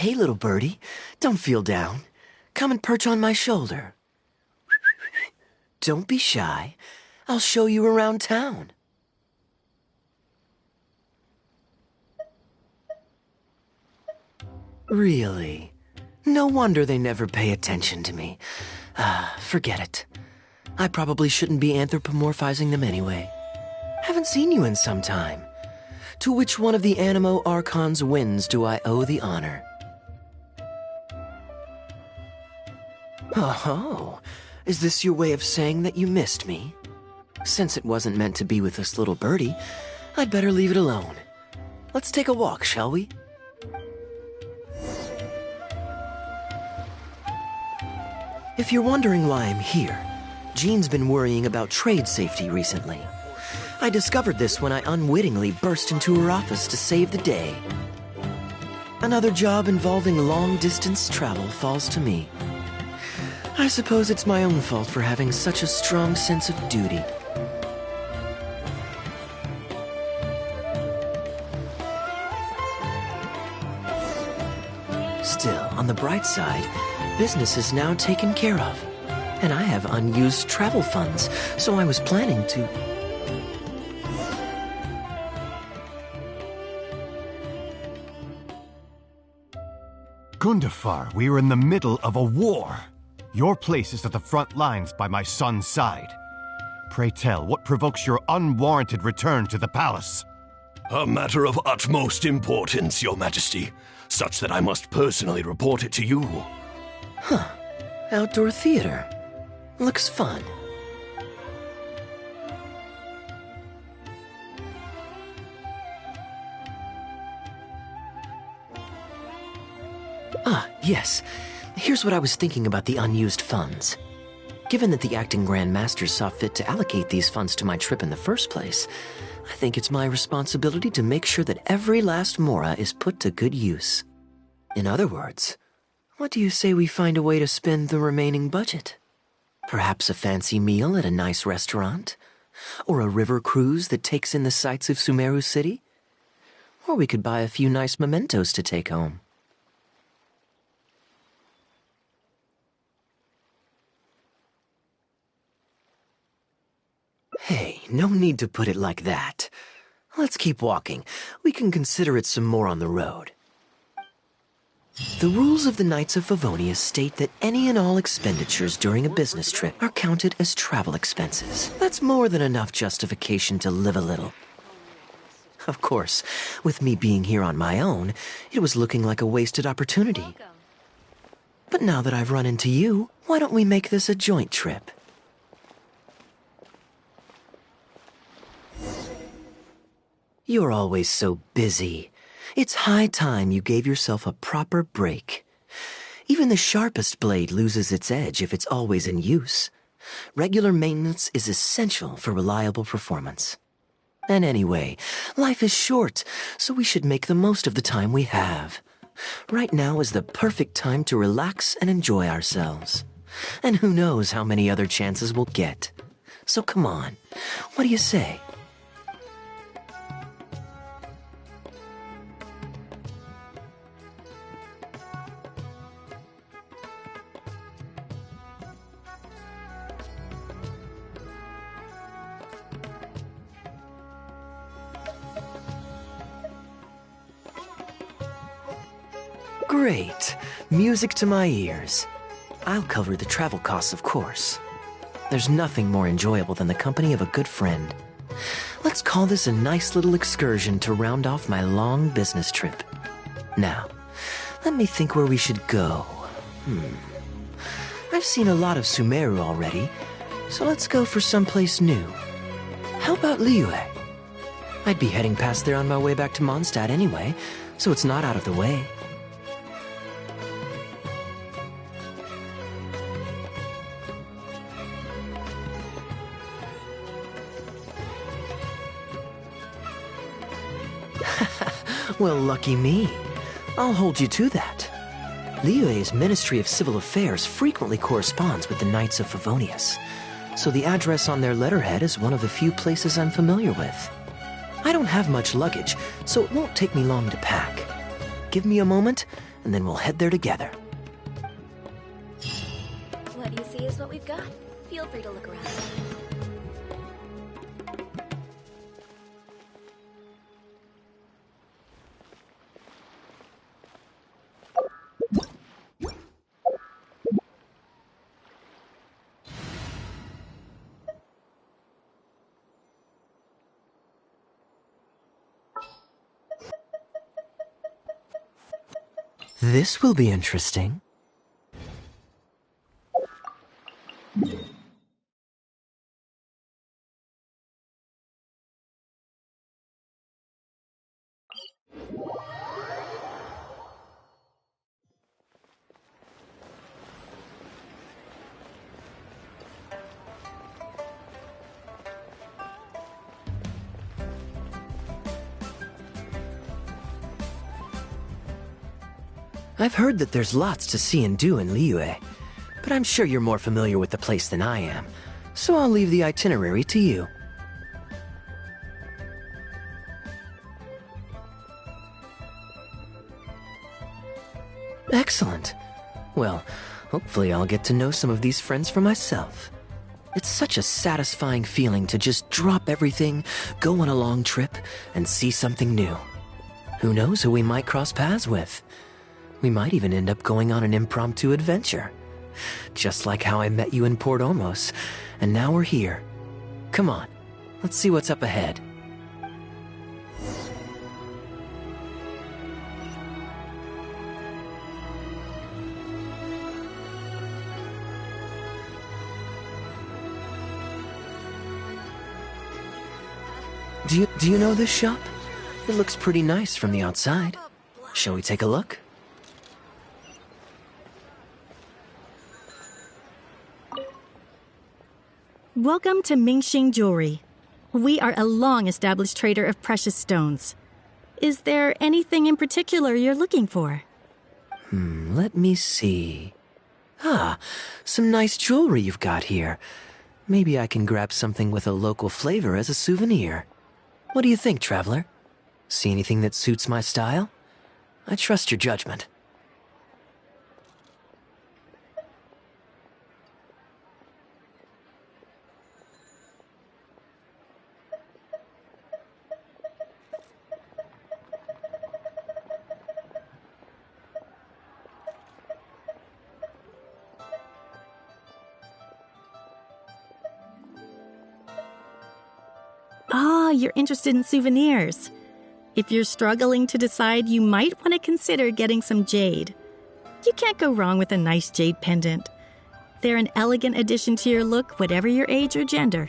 Hey, little birdie. Don't feel down. Come and perch on my shoulder. Don't be shy. I'll show you around town. Really? No wonder they never pay attention to me. Forget it. I probably shouldn't be anthropomorphizing them anyway. Haven't seen you in some time. To which one of the Animo Archon's winds do I owe the honor? Oh, is this your way of saying that you missed me? Since it wasn't meant to be with this little birdie, I'd better leave it alone. Let's take a walk, shall we? If you're wondering why I'm here, Jean's been worrying about trade safety recently. I discovered this when I unwittingly burst into her office to save the day. Another job involving long-distance travel falls to me. I suppose it's my own fault for having such a strong sense of duty. Still, on the bright side, business is now taken care of. And I have unused travel funds, so I was planning to... Gundafar, we are in the middle of a war. Your place is at the front lines by my son's side. Pray tell, what provokes your unwarranted return to the palace? A matter of utmost importance, Your Majesty, such that I must personally report it to you. Huh. Outdoor theater. Looks fun. Yes. Here's what I was thinking about the unused funds. Given that the acting Grand Masters saw fit to allocate these funds to my trip in the first place, I think it's my responsibility to make sure that every last mora is put to good use. In other words, what do you say we find a way to spend the remaining budget? Perhaps a fancy meal at a nice restaurant? Or a river cruise that takes in the sights of Sumeru City? Or we could buy a few nice mementos to take home. Hey, no need to put it like that. Let's keep walking. We can consider it some more on the road. The rules of the Knights of Favonius state that any and all expenditures during a business trip are counted as travel expenses. That's more than enough justification to live a little. Of course, with me being here on my own, it was looking like a wasted opportunity. But now that I've run into you, why don't we make this a joint trip? You're always so busy. It's high time you gave yourself a proper break. Even the sharpest blade loses its edge if it's always in use. Regular maintenance is essential for reliable performance. And anyway, life is short, so we should make the most of the time we have. Right now is the perfect time to relax and enjoy ourselves. And who knows how many other chances we'll get. So come on, what do you say? Great. Music to my ears. I'll cover the travel costs, of course. There's nothing more enjoyable than the company of a good friend. Let's call this a nice little excursion to round off my long business trip. Now, let me think where we should go. I've seen a lot of Sumeru already, so let's go for someplace new. How about Liyue? I'd be heading past there on my way back to Mondstadt anyway, so it's not out of the way. Well, lucky me. I'll hold you to that. Liyue's Ministry of Civil Affairs frequently corresponds with the Knights of Favonius, so the address on their letterhead is one of the few places I'm familiar with. I don't have much luggage, so it won't take me long to pack. Give me a moment, and then we'll head there together. What you see is what we've got. Feel free to look around. This will be interesting. I've heard that there's lots to see and do in Liyue, but I'm sure you're more familiar with the place than I am, so I'll leave the itinerary to you. Excellent. Well, hopefully I'll get to know some of these friends for myself. It's such a satisfying feeling to just drop everything, go on a long trip, and see something new. Who knows who we might cross paths with? We might even end up going on an impromptu adventure. Just like how I met you in Port Ormos, and now we're here. Come on, let's see what's up ahead. Do you know this shop? It looks pretty nice from the outside. Shall we take a look? Welcome to Mingxing Jewelry. We are a long-established trader of precious stones. Is there anything in particular you're looking for? Let me see. Ah, some nice jewelry you've got here. Maybe I can grab something with a local flavor as a souvenir. What do you think, traveler? See anything that suits my style? I trust your judgment. Ah, you're interested in souvenirs. If you're struggling to decide, you might want to consider getting some jade. You can't go wrong with a nice jade pendant. They're an elegant addition to your look, whatever your age or gender.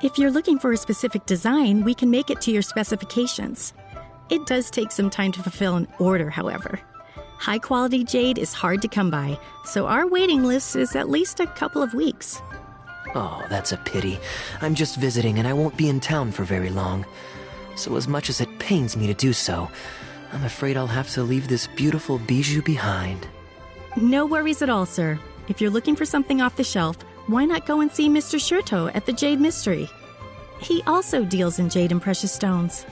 If you're looking for a specific design, we can make it to your specifications. It does take some time to fulfill an order, however. High-quality jade is hard to come by, so our waiting list is at least a couple of weeks. Oh, that's a pity. I'm just visiting and I won't be in town for very long. So as much as it pains me to do so, I'm afraid I'll have to leave this beautiful bijou behind. No worries at all, sir. If you're looking for something off the shelf, why not go and see Mr. Shurto at the Jade Mystery? He also deals in jade and precious stones.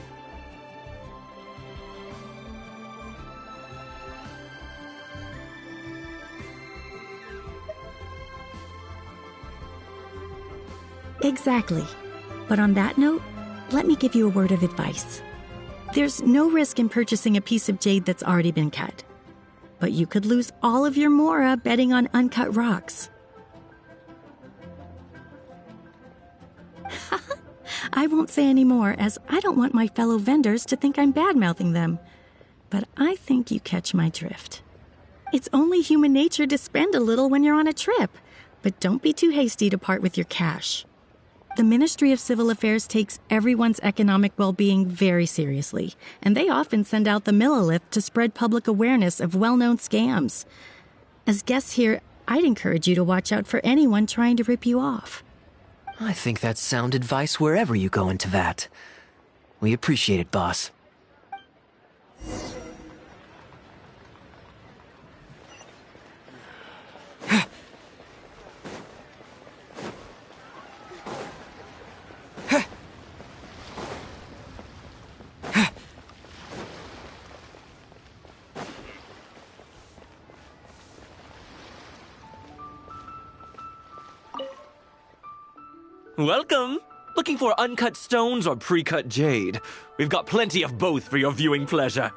Exactly. But on that note, let me give you a word of advice. There's no risk in purchasing a piece of jade that's already been cut. But you could lose all of your mora betting on uncut rocks. I won't say any more, as I don't want my fellow vendors to think I'm bad-mouthing them. But I think you catch my drift. It's only human nature to spend a little when you're on a trip, but don't be too hasty to part with your cash. The Ministry of Civil Affairs takes everyone's economic well-being very seriously, and they often send out the Millilith to spread public awareness of well-known scams. As guests here, I'd encourage you to watch out for anyone trying to rip you off. I think that's sound advice wherever you go into that. We appreciate it, boss. Welcome! Looking for uncut stones or pre-cut jade? We've got plenty of both for your viewing pleasure.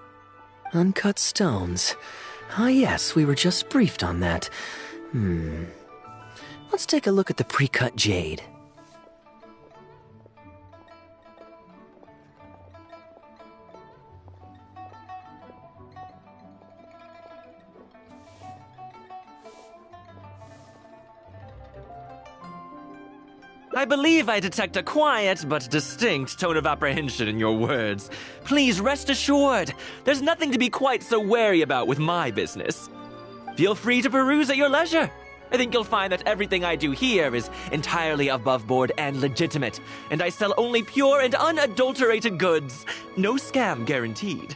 Uncut stones. Ah, yes, we were just briefed on that. Let's take a look at the pre-cut jade. I believe I detect a quiet but distinct tone of apprehension in your words. Please rest assured, there's nothing to be quite so wary about with my business. Feel free to peruse at your leisure. I think you'll find that everything I do here is entirely above board and legitimate, and I sell only pure and unadulterated goods. No scam guaranteed.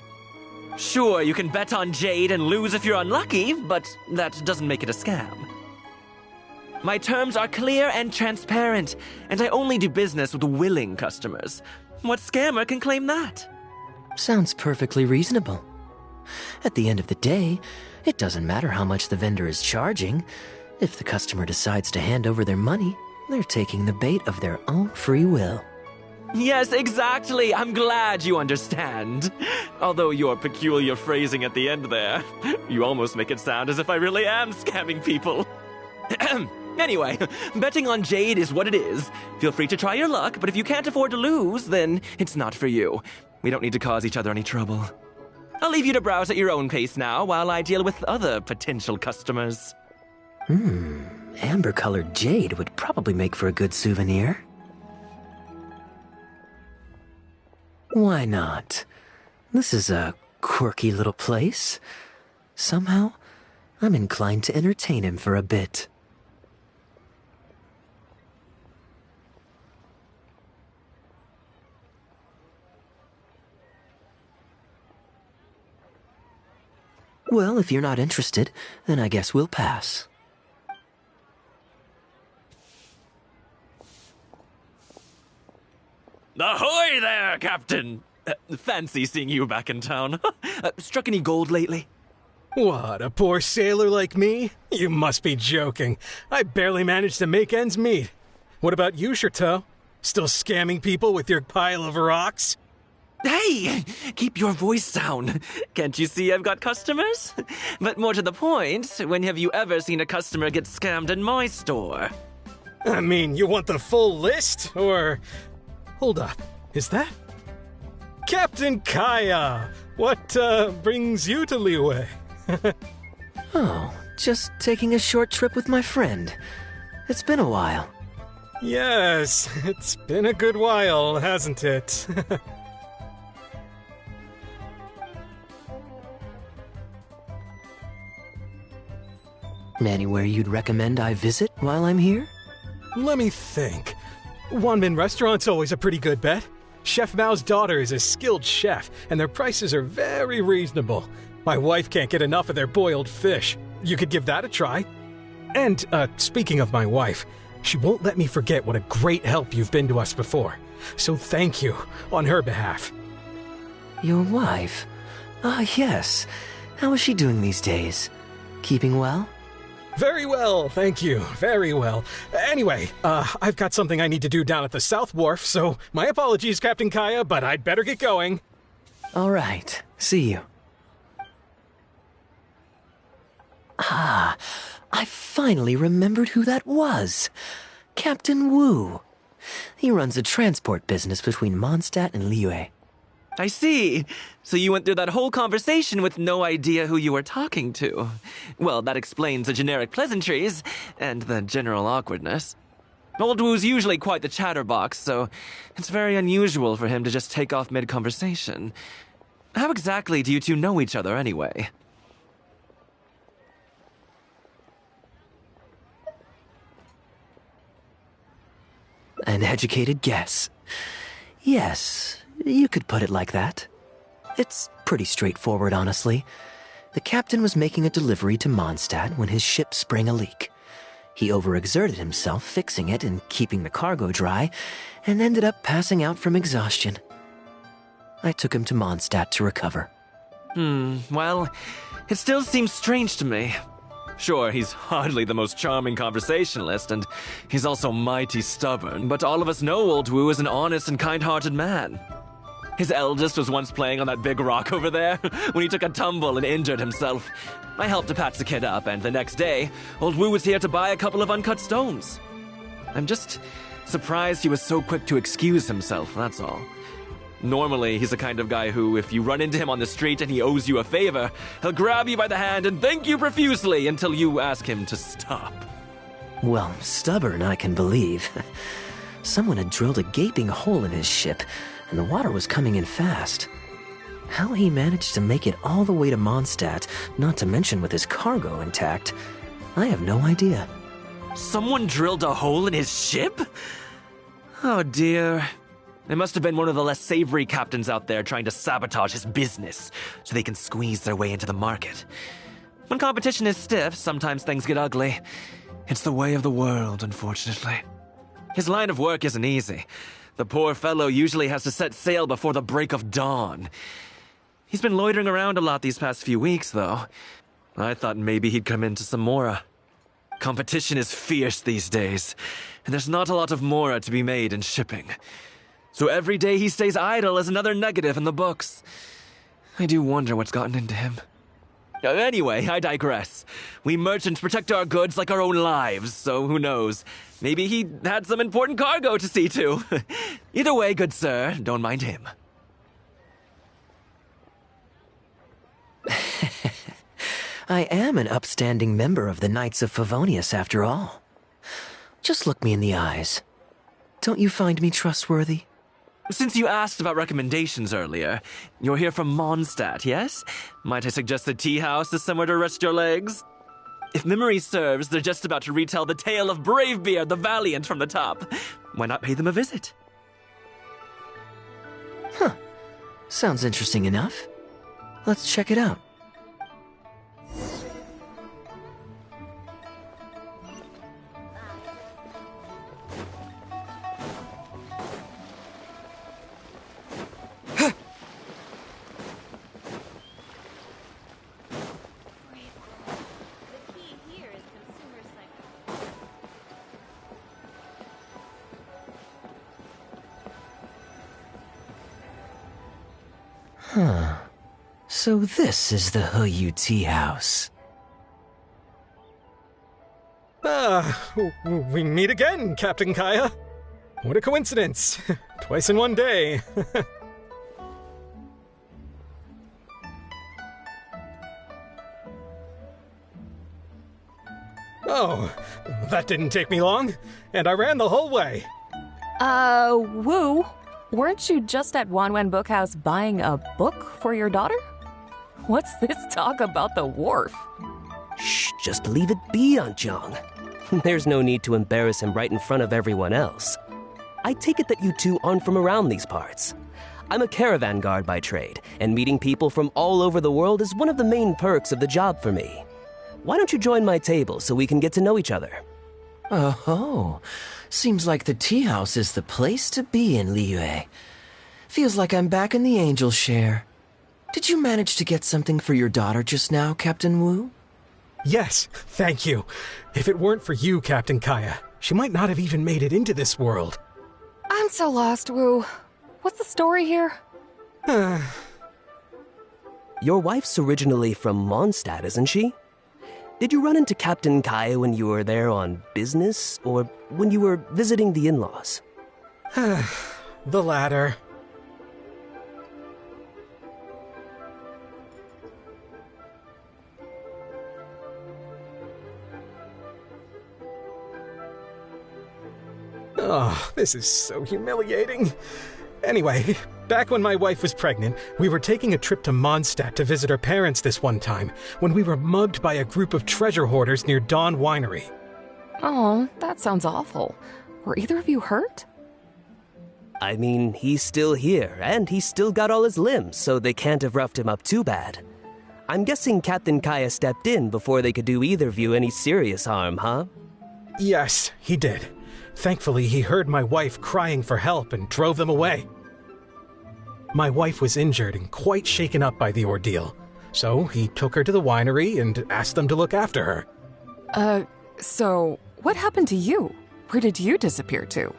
Sure, you can bet on jade and lose if you're unlucky, but that doesn't make it a scam. My terms are clear and transparent, and I only do business with willing customers. What scammer can claim that? Sounds perfectly reasonable. At the end of the day, it doesn't matter how much the vendor is charging. If the customer decides to hand over their money, they're taking the bait of their own free will. Yes, exactly. I'm glad you understand. Although your peculiar phrasing at the end there, you almost make it sound as if I really am scamming people. Anyway, betting on jade is what it is. Feel free to try your luck, but if you can't afford to lose, then it's not for you. We don't need to cause each other any trouble. I'll leave you to browse at your own pace now while I deal with other potential customers. Amber-colored jade would probably make for a good souvenir. Why not? This is a quirky little place. Somehow, I'm inclined to entertain him for a bit. Well, if you're not interested, then I guess we'll pass. Ahoy there, Captain! Fancy seeing you back in town. Struck any gold lately? What, a poor sailor like me? You must be joking. I barely managed to make ends meet. What about you, Chateau? Still scamming people with your pile of rocks? Hey! Keep your voice down. Can't you see I've got customers? But more to the point, when have you ever seen a customer get scammed in my store? I mean, you want the full list? Or... Hold up. Is that... Captain Kaeya! What, brings you to Liyue? Oh, just taking a short trip with my friend. It's been a while. Yes, it's been a good while, hasn't it? Anywhere you'd recommend I visit while I'm here? Let me think. Wanmin Restaurant's always a pretty good bet. Chef Mao's daughter is a skilled chef, and their prices are very reasonable. My wife can't get enough of their boiled fish. You could give that a try. And, speaking of my wife, she won't let me forget what a great help you've been to us before. So thank you, on her behalf. Your wife? Ah, yes. How is she doing these days? Keeping well? Very well, thank you. Very well. Anyway, I've got something I need to do down at the South Wharf, so my apologies, Captain Kaeya, but I'd better get going. All right. See you. Ah, I finally remembered who that was. Captain Wu. He runs a transport business between Mondstadt and Liyue. I see. So you went through that whole conversation with no idea who you were talking to. Well, that explains the generic pleasantries and the general awkwardness. Old Wu's usually quite the chatterbox, so it's very unusual for him to just take off mid-conversation. How exactly do you two know each other anyway? An educated guess. Yes, you could put it like that. It's pretty straightforward, honestly. The captain was making a delivery to Mondstadt when his ship sprang a leak. He overexerted himself fixing it and keeping the cargo dry, and ended up passing out from exhaustion. I took him to Mondstadt to recover. Well, it still seems strange to me. Sure, he's hardly the most charming conversationalist, and he's also mighty stubborn, but all of us know old Wu is an honest and kind-hearted man. His eldest was once playing on that big rock over there when he took a tumble and injured himself. I helped to patch the kid up, and the next day, old Wu was here to buy a couple of uncut stones. I'm just surprised he was so quick to excuse himself, that's all. Normally, he's the kind of guy who, if you run into him on the street and he owes you a favor, he'll grab you by the hand and thank you profusely until you ask him to stop. Well, stubborn, I can believe. Someone had drilled a gaping hole in his ship, and the water was coming in fast. How he managed to make it all the way to Mondstadt, not to mention with his cargo intact, I have no idea. Someone drilled a hole in his ship? Oh dear. It must have been one of the less savory captains out there trying to sabotage his business so they can squeeze their way into the market. When competition is stiff, sometimes things get ugly. It's the way of the world, unfortunately. His line of work isn't easy. The poor fellow usually has to set sail before the break of dawn. He's been loitering around a lot these past few weeks, though. I thought maybe he'd come into some Mora. Competition is fierce these days, and there's not a lot of Mora to be made in shipping. So every day he stays idle is another negative in the books. I do wonder what's gotten into him. Anyway, I digress. We merchants protect our goods like our own lives, so who knows? Maybe he had some important cargo to see to. Either way, good sir, don't mind him. I am an upstanding member of the Knights of Favonius, after all. Just look me in the eyes. Don't you find me trustworthy? Since you asked about recommendations earlier, you're here from Mondstadt, yes? Might I suggest the tea house is somewhere to rest your legs? If memory serves, they're just about to retell the tale of Bravebeard the Valiant from the top. Why not pay them a visit? Huh. Sounds interesting enough. Let's check it out. Huh. So this is the Huyu Tea House. We meet again, Captain Kaeya. What a coincidence. Twice in one day. Oh, that didn't take me long, and I ran the whole way. Wu, weren't you just at Wanwen Bookhouse buying a book for your daughter? What's this talk about the wharf? Shh, just leave it be, Aunt Jong. There's no need to embarrass him right in front of everyone else. I take it that you two aren't from around these parts. I'm a caravan guard by trade, and meeting people from all over the world is one of the main perks of the job for me. Why don't you join my table so we can get to know each other? Oh, seems like the tea house is the place to be in Liyue. Feels like I'm back in the angel share. Did you manage to get something for your daughter just now, Captain Wu? Yes, thank you. If it weren't for you, Captain Kaeya, she might not have even made it into this world. I'm so lost, Wu. What's the story here? Your wife's originally from Mondstadt, isn't she? Did you run into Captain Kaeya when you were there on business, or when you were visiting the in-laws? The latter. Oh, this is so humiliating. Anyway, back when my wife was pregnant, we were taking a trip to Mondstadt to visit her parents this one time, when we were mugged by a group of treasure hoarders near Dawn Winery. Oh, that sounds awful. Were either of you hurt? I mean, he's still here, and he's still got all his limbs, so they can't have roughed him up too bad. I'm guessing Captain Kaeya stepped in before they could do either of you any serious harm, huh? Yes, he did. Thankfully, he heard my wife crying for help and drove them away. My wife was injured and quite shaken up by the ordeal, so he took her to the winery and asked them to look after her. So, what happened to you? Where did you disappear to?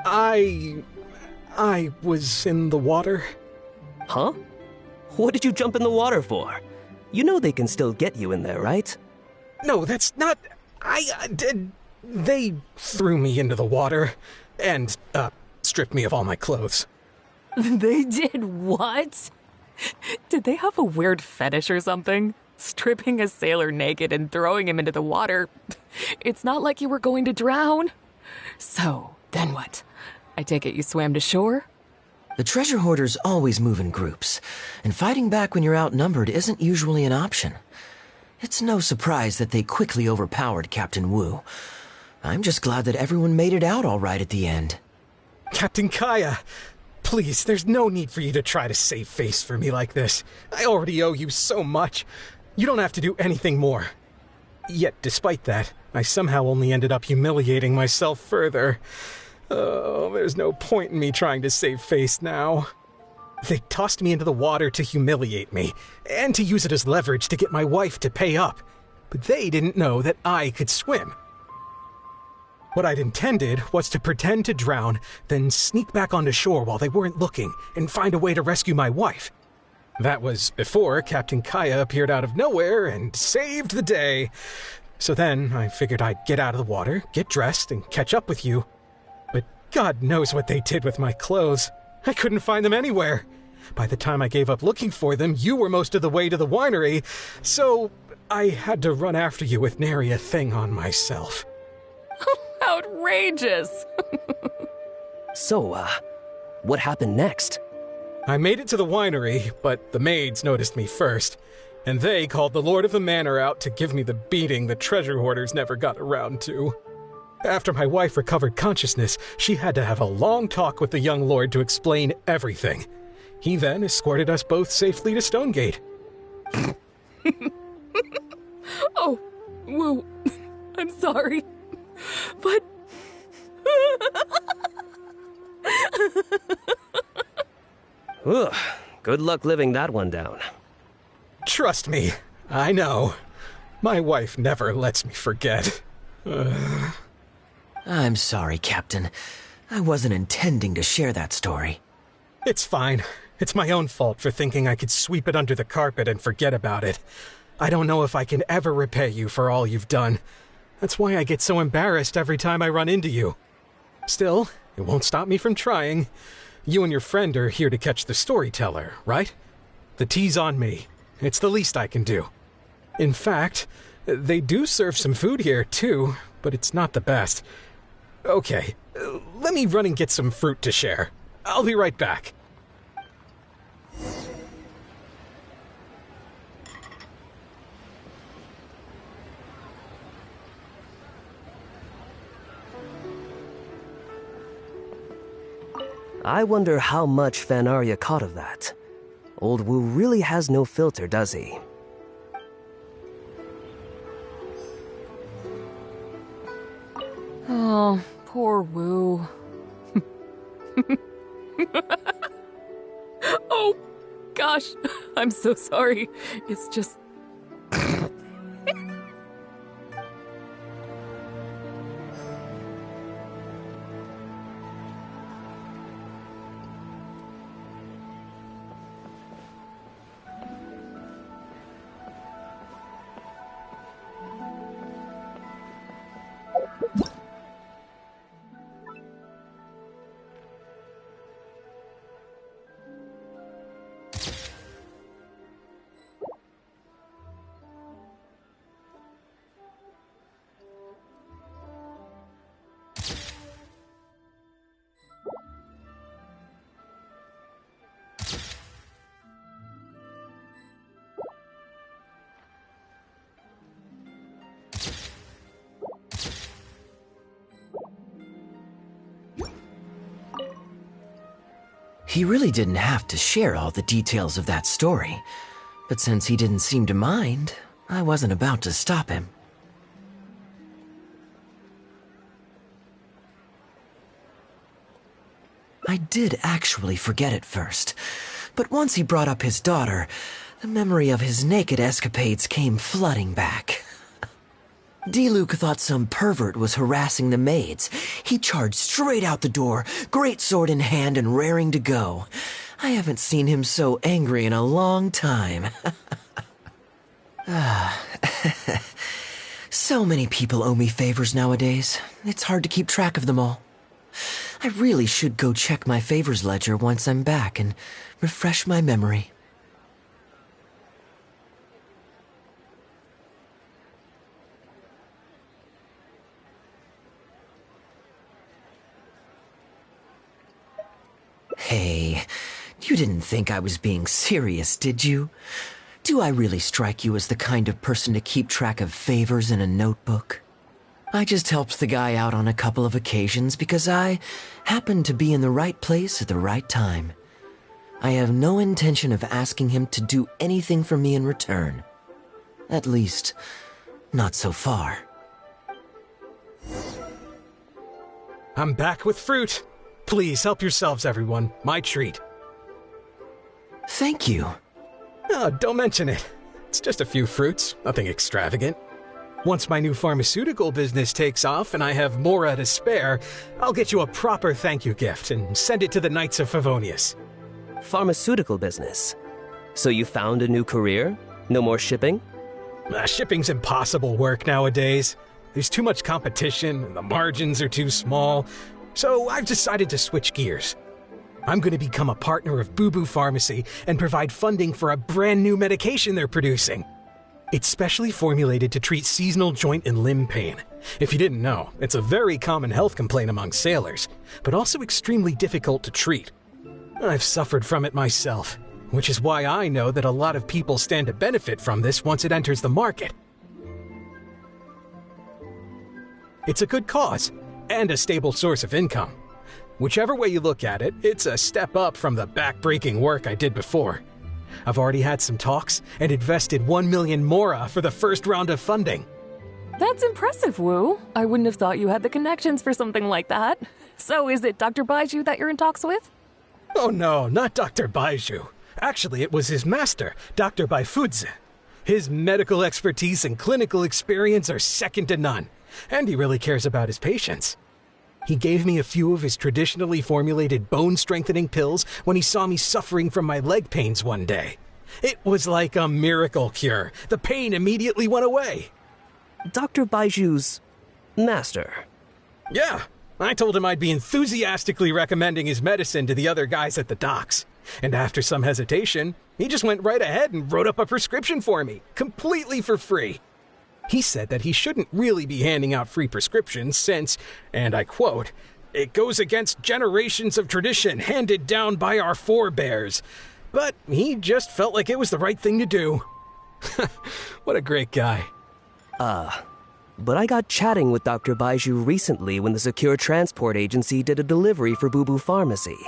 I was in the water. Huh? What did you jump in the water for? You know they can still get you in there, right? No, that's not... They threw me into the water and, stripped me of all my clothes. They did what? Did they have a weird fetish or something? Stripping a sailor naked and throwing him into the water. It's not like you were going to drown. So, then what? I take it you swam to shore? The treasure hoarders always move in groups, and fighting back when you're outnumbered isn't usually an option. It's no surprise that they quickly overpowered Captain Wu. I'm just glad that everyone made it out all right at the end. Captain Kaeya, please, there's no need for you to try to save face for me like this. I already owe you so much. You don't have to do anything more. Yet, despite that, I somehow only ended up humiliating myself further. Oh, there's no point in me trying to save face now. They tossed me into the water to humiliate me, and to use it as leverage to get my wife to pay up. But they didn't know that I could swim. What I'd intended was to pretend to drown, then sneak back onto shore while they weren't looking, and find a way to rescue my wife. That was before Captain Kaeya appeared out of nowhere and saved the day. So then I figured I'd get out of the water, get dressed, and catch up with you. But God knows what they did with my clothes. I couldn't find them anywhere. By the time I gave up looking for them, you were most of the way to the winery, so I had to run after you with nary a thing on myself. Outrageous! So, what happened next? I made it to the winery, but the maids noticed me first, and they called the Lord of the Manor out to give me the beating the treasure hoarders never got around to. After my wife recovered consciousness, she had to have a long talk with the young lord to explain everything. He then escorted us both safely to Stonegate. Oh, Woo, I'm sorry, but... Ugh, good luck living that one down. Trust me, I know. My wife never lets me forget. I'm sorry, Captain. I wasn't intending to share that story. It's fine. It's my own fault for thinking I could sweep it under the carpet and forget about it. I don't know if I can ever repay you for all you've done. That's why I get so embarrassed every time I run into you. Still, it won't stop me from trying. You and your friend are here to catch the storyteller, right? The tea's on me. It's the least I can do. In fact, they do serve some food here, too, but it's not the best. Okay, let me run and get some fruit to share. I'll be right back. I wonder how much Fanaria caught of that. Old Wu really has no filter, does he? Oh, poor Wu. Oh, gosh, I'm so sorry. It's just... He really didn't have to share all the details of that story, but since he didn't seem to mind, I wasn't about to stop him. I did actually forget at first, but once he brought up his daughter, the memory of his naked escapades came flooding back. D-Luke thought some pervert was harassing the maids. He charged straight out the door, great sword in hand and raring to go. I haven't seen him so angry in a long time. So many people owe me favors nowadays. It's hard to keep track of them all. I really should go check my favors ledger once I'm back and refresh my memory. Hey, you didn't think I was being serious, did you? Do I really strike you as the kind of person to keep track of favors in a notebook? I just helped the guy out on a couple of occasions because I happened to be in the right place at the right time. I have no intention of asking him to do anything for me in return. At least, not so far. I'm back with fruit. Please help yourselves, everyone. My treat. Thank you. Oh, don't mention it. It's just a few fruits, nothing extravagant. Once my new pharmaceutical business takes off and I have Mora to spare, I'll get you a proper thank you gift and send it to the Knights of Favonius. Pharmaceutical business. So you found a new career? No more shipping? Shipping's impossible work nowadays. There's too much competition and the margins are too small. So I've decided to switch gears. I'm going to become a partner of Boo Boo Pharmacy and provide funding for a brand new medication they're producing. It's specially formulated to treat seasonal joint and limb pain. If you didn't know, it's a very common health complaint among sailors, but also extremely difficult to treat. I've suffered from it myself, which is why I know that a lot of people stand to benefit from this once it enters the market. It's a good cause and a stable source of income. Whichever way you look at it, it's a step up from the back-breaking work I did before. I've already had some talks and invested 1 million Mora for the first round of funding. That's impressive, Wu. I wouldn't have thought you had the connections for something like that. So is it Dr. Baiju that you're in talks with? Oh no, not Dr. Baiju. Actually, it was his master, Dr. Baifudze. His medical expertise and clinical experience are second to none, and he really cares about his patients. He gave me a few of his traditionally formulated bone-strengthening pills when he saw me suffering from my leg pains one day. It was like a miracle cure. The pain immediately went away. Dr. Baiju's master. Yeah, I told him I'd be enthusiastically recommending his medicine to the other guys at the docks. And after some hesitation, he just went right ahead and wrote up a prescription for me, completely for free. He said that he shouldn't really be handing out free prescriptions since, and I quote, "It goes against generations of tradition handed down by our forebears." But he just felt like it was the right thing to do. What a great guy. But I got chatting with Dr. Baiju recently when the Secure Transport Agency did a delivery for Boo Boo Pharmacy.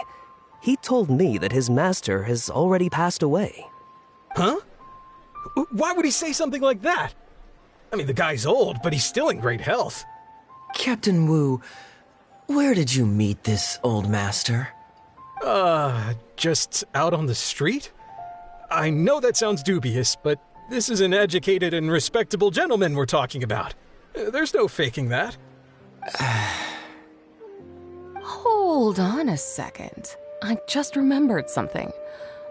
He told me that his master has already passed away. Huh? Why would he say something like that? I mean, the guy's old, but he's still in great health. Captain Wu, where did you meet this old master? Just out on the street? I know that sounds dubious, but this is an educated and respectable gentleman we're talking about. There's no faking that. Hold on a second. I just remembered something.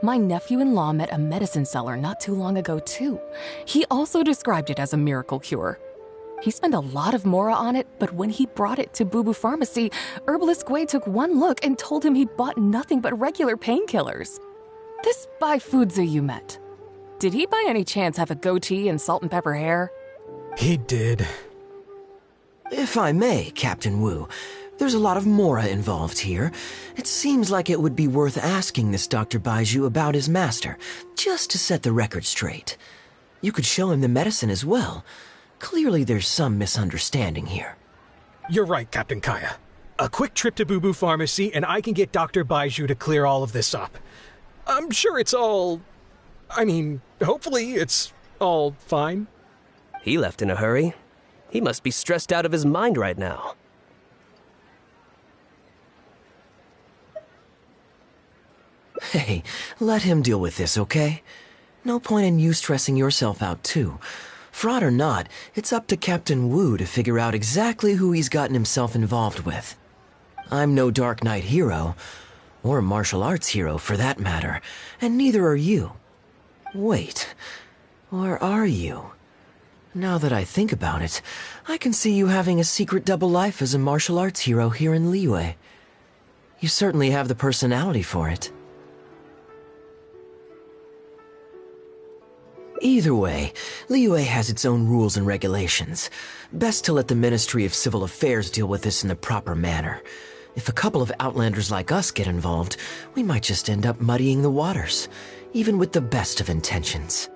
My nephew-in-law met a medicine seller not too long ago, too. He also described it as a miracle cure. He spent a lot of Mora on it, but when he brought it to Boo Boo Pharmacy, Herbalist Gui took one look and told him he bought nothing but regular painkillers. This Baifudze you met, did he by any chance have a goatee and salt and pepper hair? He did. If I may, Captain Wu, there's a lot of Mora involved here. It seems like it would be worth asking this Dr. Baiju about his master, just to set the record straight. You could show him the medicine as well. Clearly there's some misunderstanding here. You're right, Captain Kaeya. A quick trip to Boo Boo Pharmacy and I can get Dr. Baiju to clear all of this up. I'm sure it's all... hopefully it's all fine. He left in a hurry. He must be stressed out of his mind right now. Hey, let him deal with this, okay? No point in you stressing yourself out, too. Fraud or not, it's up to Captain Wu to figure out exactly who he's gotten himself involved with. I'm no Dark Knight hero, or martial arts hero for that matter, and neither are you. Wait, or are you? Now that I think about it, I can see you having a secret double life as a martial arts hero here in Liyue. You certainly have the personality for it. Either way, Liyue has its own rules and regulations. Best to let the Ministry of Civil Affairs deal with this in the proper manner. If a couple of outlanders like us get involved, we might just end up muddying the waters, even with the best of intentions.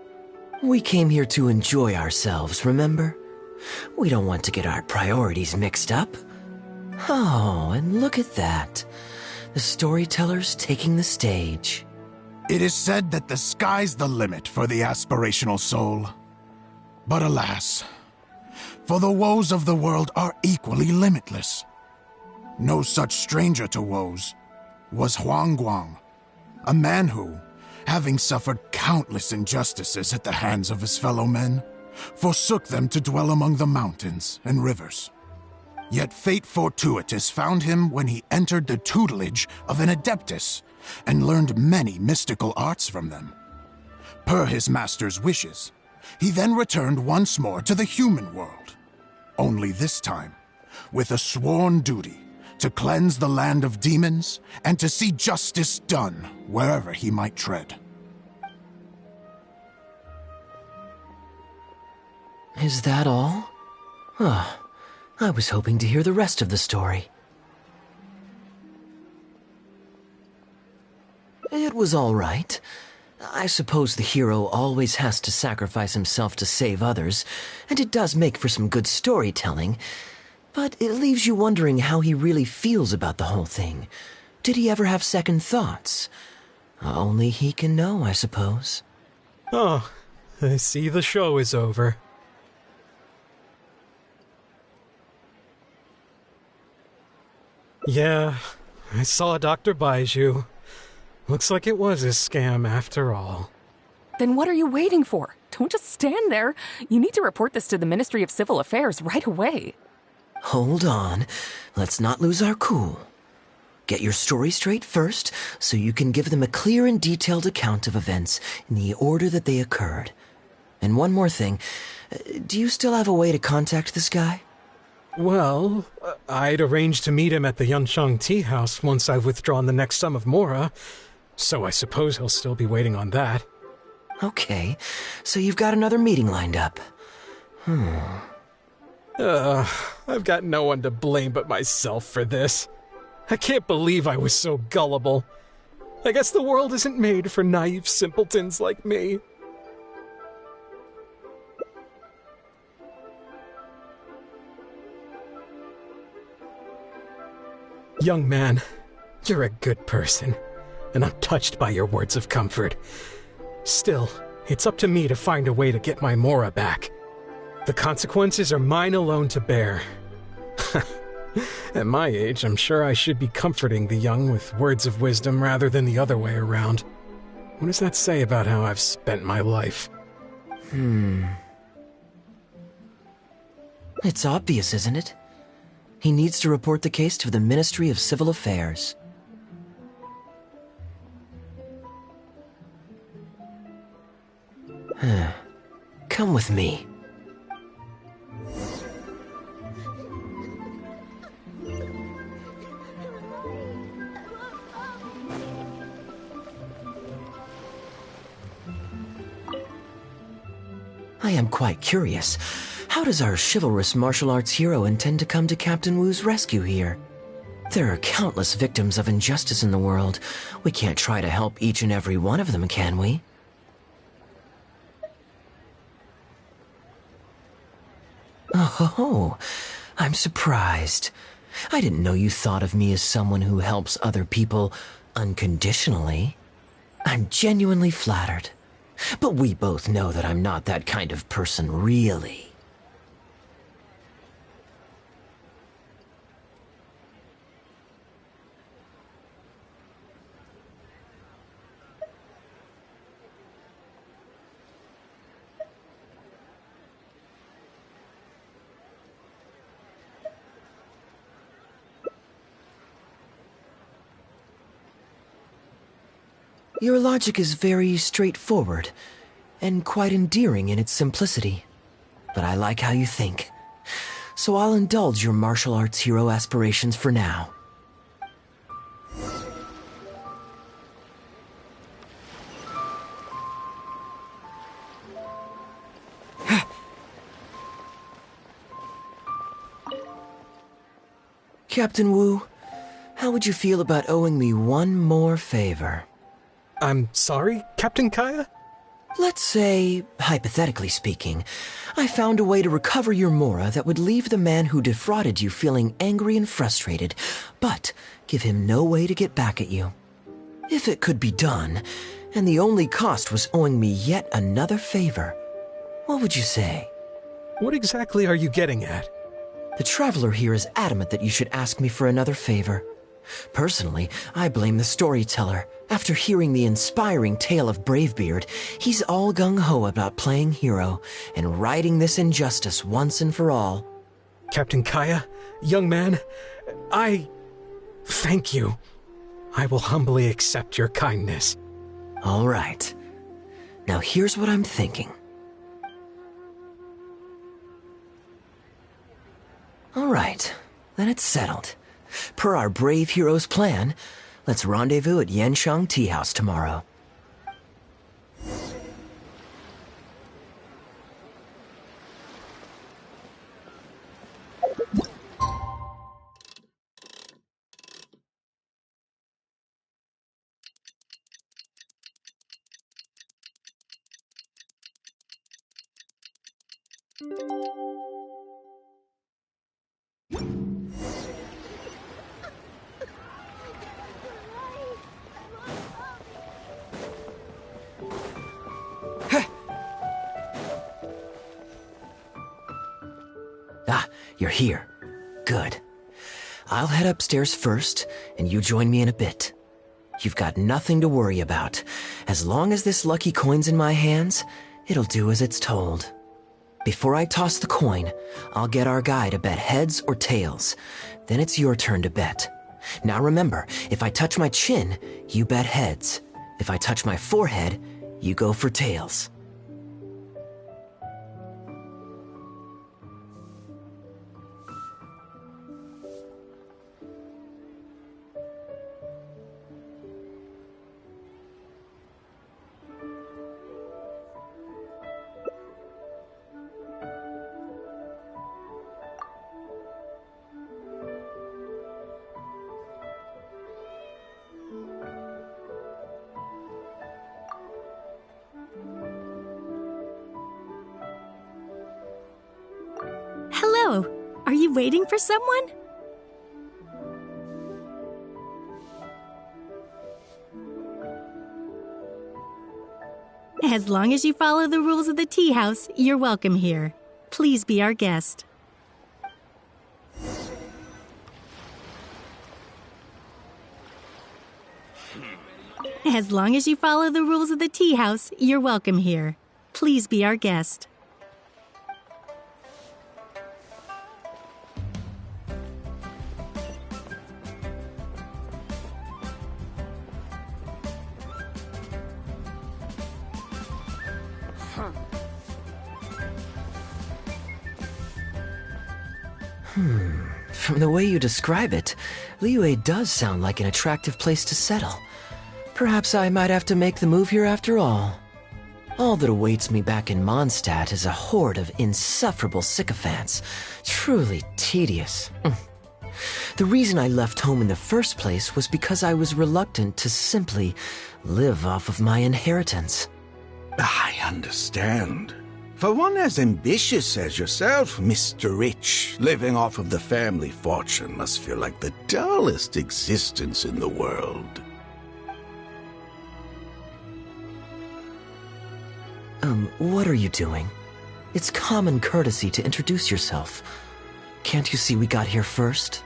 We came here to enjoy ourselves, remember? We don't want to get our priorities mixed up. Oh, and look at that. The storyteller's taking the stage. It is said that the sky's the limit for the aspirational soul. But alas, for the woes of the world are equally limitless. No such stranger to woes was Huang Guang, a man who, having suffered countless injustices at the hands of his fellow men, forsook them to dwell among the mountains and rivers. Yet fate fortuitous found him when he entered the tutelage of an adeptus and learned many mystical arts from them. Per his master's wishes, he then returned once more to the human world, only this time with a sworn duty to cleanse the land of demons and to see justice done wherever he might tread. Is that all? Oh, I was hoping to hear the rest of the story. It was all right. I suppose the hero always has to sacrifice himself to save others, and it does make for some good storytelling. But it leaves you wondering how he really feels about the whole thing. Did he ever have second thoughts? Only he can know, I suppose. Oh, I see the show is over. Yeah, I saw Dr. Baiju. Looks like it was a scam after all. Then what are you waiting for? Don't just stand there. You need to report this to the Ministry of Civil Affairs right away. Hold on. Let's not lose our cool. Get your story straight first, so you can give them a clear and detailed account of events in the order that they occurred. And one more thing. Do you still have a way to contact this guy? Well, I'd arranged to meet him at the Yunsheng Tea House once I've withdrawn the next sum of Mora, so I suppose he'll still be waiting on that. Okay, so you've got another meeting lined up. I've got no one to blame but myself for this. I can't believe I was so gullible. I guess the world isn't made for naive simpletons like me. Young man, you're a good person, and I'm touched by your words of comfort. Still, it's up to me to find a way to get my Mora back. The consequences are mine alone to bear. At my age, I'm sure I should be comforting the young with words of wisdom rather than the other way around. What does that say about how I've spent my life? It's obvious, isn't it? He needs to report the case to the Ministry of Civil Affairs. Come with me. I am quite curious. How does our chivalrous martial arts hero intend to come to Captain Wu's rescue here? There are countless victims of injustice in the world. We can't try to help each and every one of them, can we? Oh, I'm surprised. I didn't know you thought of me as someone who helps other people unconditionally. I'm genuinely flattered. But we both know that I'm not that kind of person, really. Your logic is very straightforward and quite endearing in its simplicity. But I like how you think. So I'll indulge your martial arts hero aspirations for now. Captain Wu, how would you feel about owing me one more favor? I'm sorry, Captain Kaeya? Let's say, hypothetically speaking, I found a way to recover your Mora that would leave the man who defrauded you feeling angry and frustrated, but give him no way to get back at you. If it could be done, and the only cost was owing me yet another favor, what would you say? What exactly are you getting at? The Traveler here is adamant that you should ask me for another favor. Personally, I blame the storyteller. After hearing the inspiring tale of Bravebeard, he's all gung-ho about playing hero and righting this injustice once and for all. Captain Kaeya, young man, I thank you. I will humbly accept your kindness. All right. Now here's what I'm thinking. All right, then it's settled. Per our brave hero's plan, let's rendezvous at Yanshang Tea House tomorrow. You're here. Good. I'll head upstairs first, and you join me in a bit. You've got nothing to worry about. As long as this lucky coin's in my hands, it'll do as it's told. Before I toss the coin, I'll get our guy to bet heads or tails. Then it's your turn to bet. Now remember, if I touch my chin, you bet heads. If I touch my forehead, you go for tails. Hello. Are you waiting for someone? As long as you follow the rules of the tea house, you're welcome here. Please be our guest. As long as you follow the rules of the tea house, you're welcome here. Please be our guest. From the way you describe it, Liyue does sound like an attractive place to settle. Perhaps I might have to make the move here after all. All that awaits me back in Mondstadt is a horde of insufferable sycophants. Truly tedious. The reason I left home in the first place was because I was reluctant to simply live off of my inheritance. I understand. For one as ambitious as yourself, Mr. Rich, living off of the family fortune must feel like the dullest existence in the world. What are you doing? It's common courtesy to introduce yourself. Can't you see we got here first?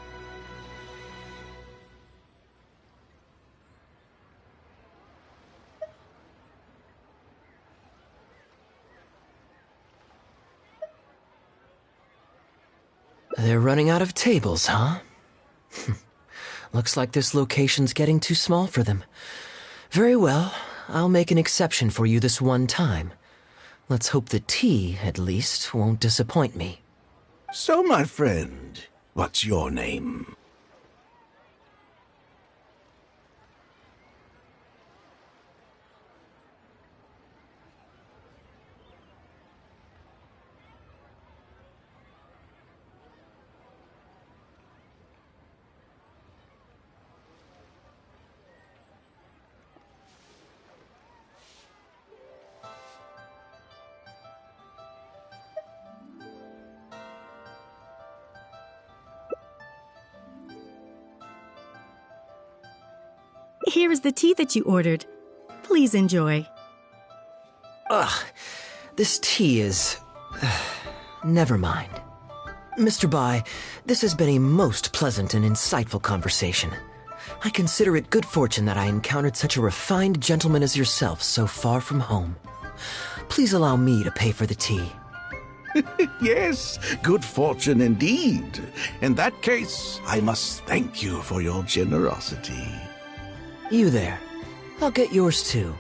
They're running out of tables, huh? Looks like this location's getting too small for them. Very well. I'll make an exception for you this one time. Let's hope the tea, at least, won't disappoint me. So, my friend, what's your name? Here is the tea that you ordered. Please enjoy. Ugh, this tea is... never mind. Mr. Bai, this has been a most pleasant and insightful conversation. I consider it good fortune that I encountered such a refined gentleman as yourself so far from home. Please allow me to pay for the tea. Yes, good fortune indeed. In that case, I must thank you for your generosity. You there. I'll get yours too.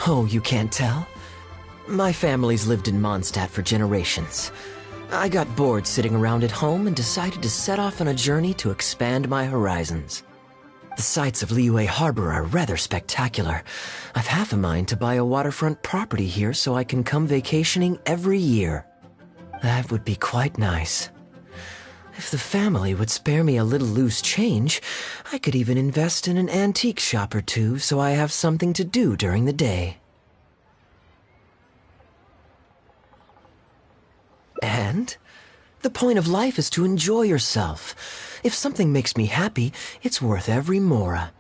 Oh, you can't tell? My family's lived in Mondstadt for generations. I got bored sitting around at home and decided to set off on a journey to expand my horizons. The sights of Liyue Harbor are rather spectacular. I've half a mind to buy a waterfront property here so I can come vacationing every year. That would be quite nice. If the family would spare me a little loose change, I could even invest in an antique shop or two so I have something to do during the day. And the point of life is to enjoy yourself. If something makes me happy, it's worth every mora.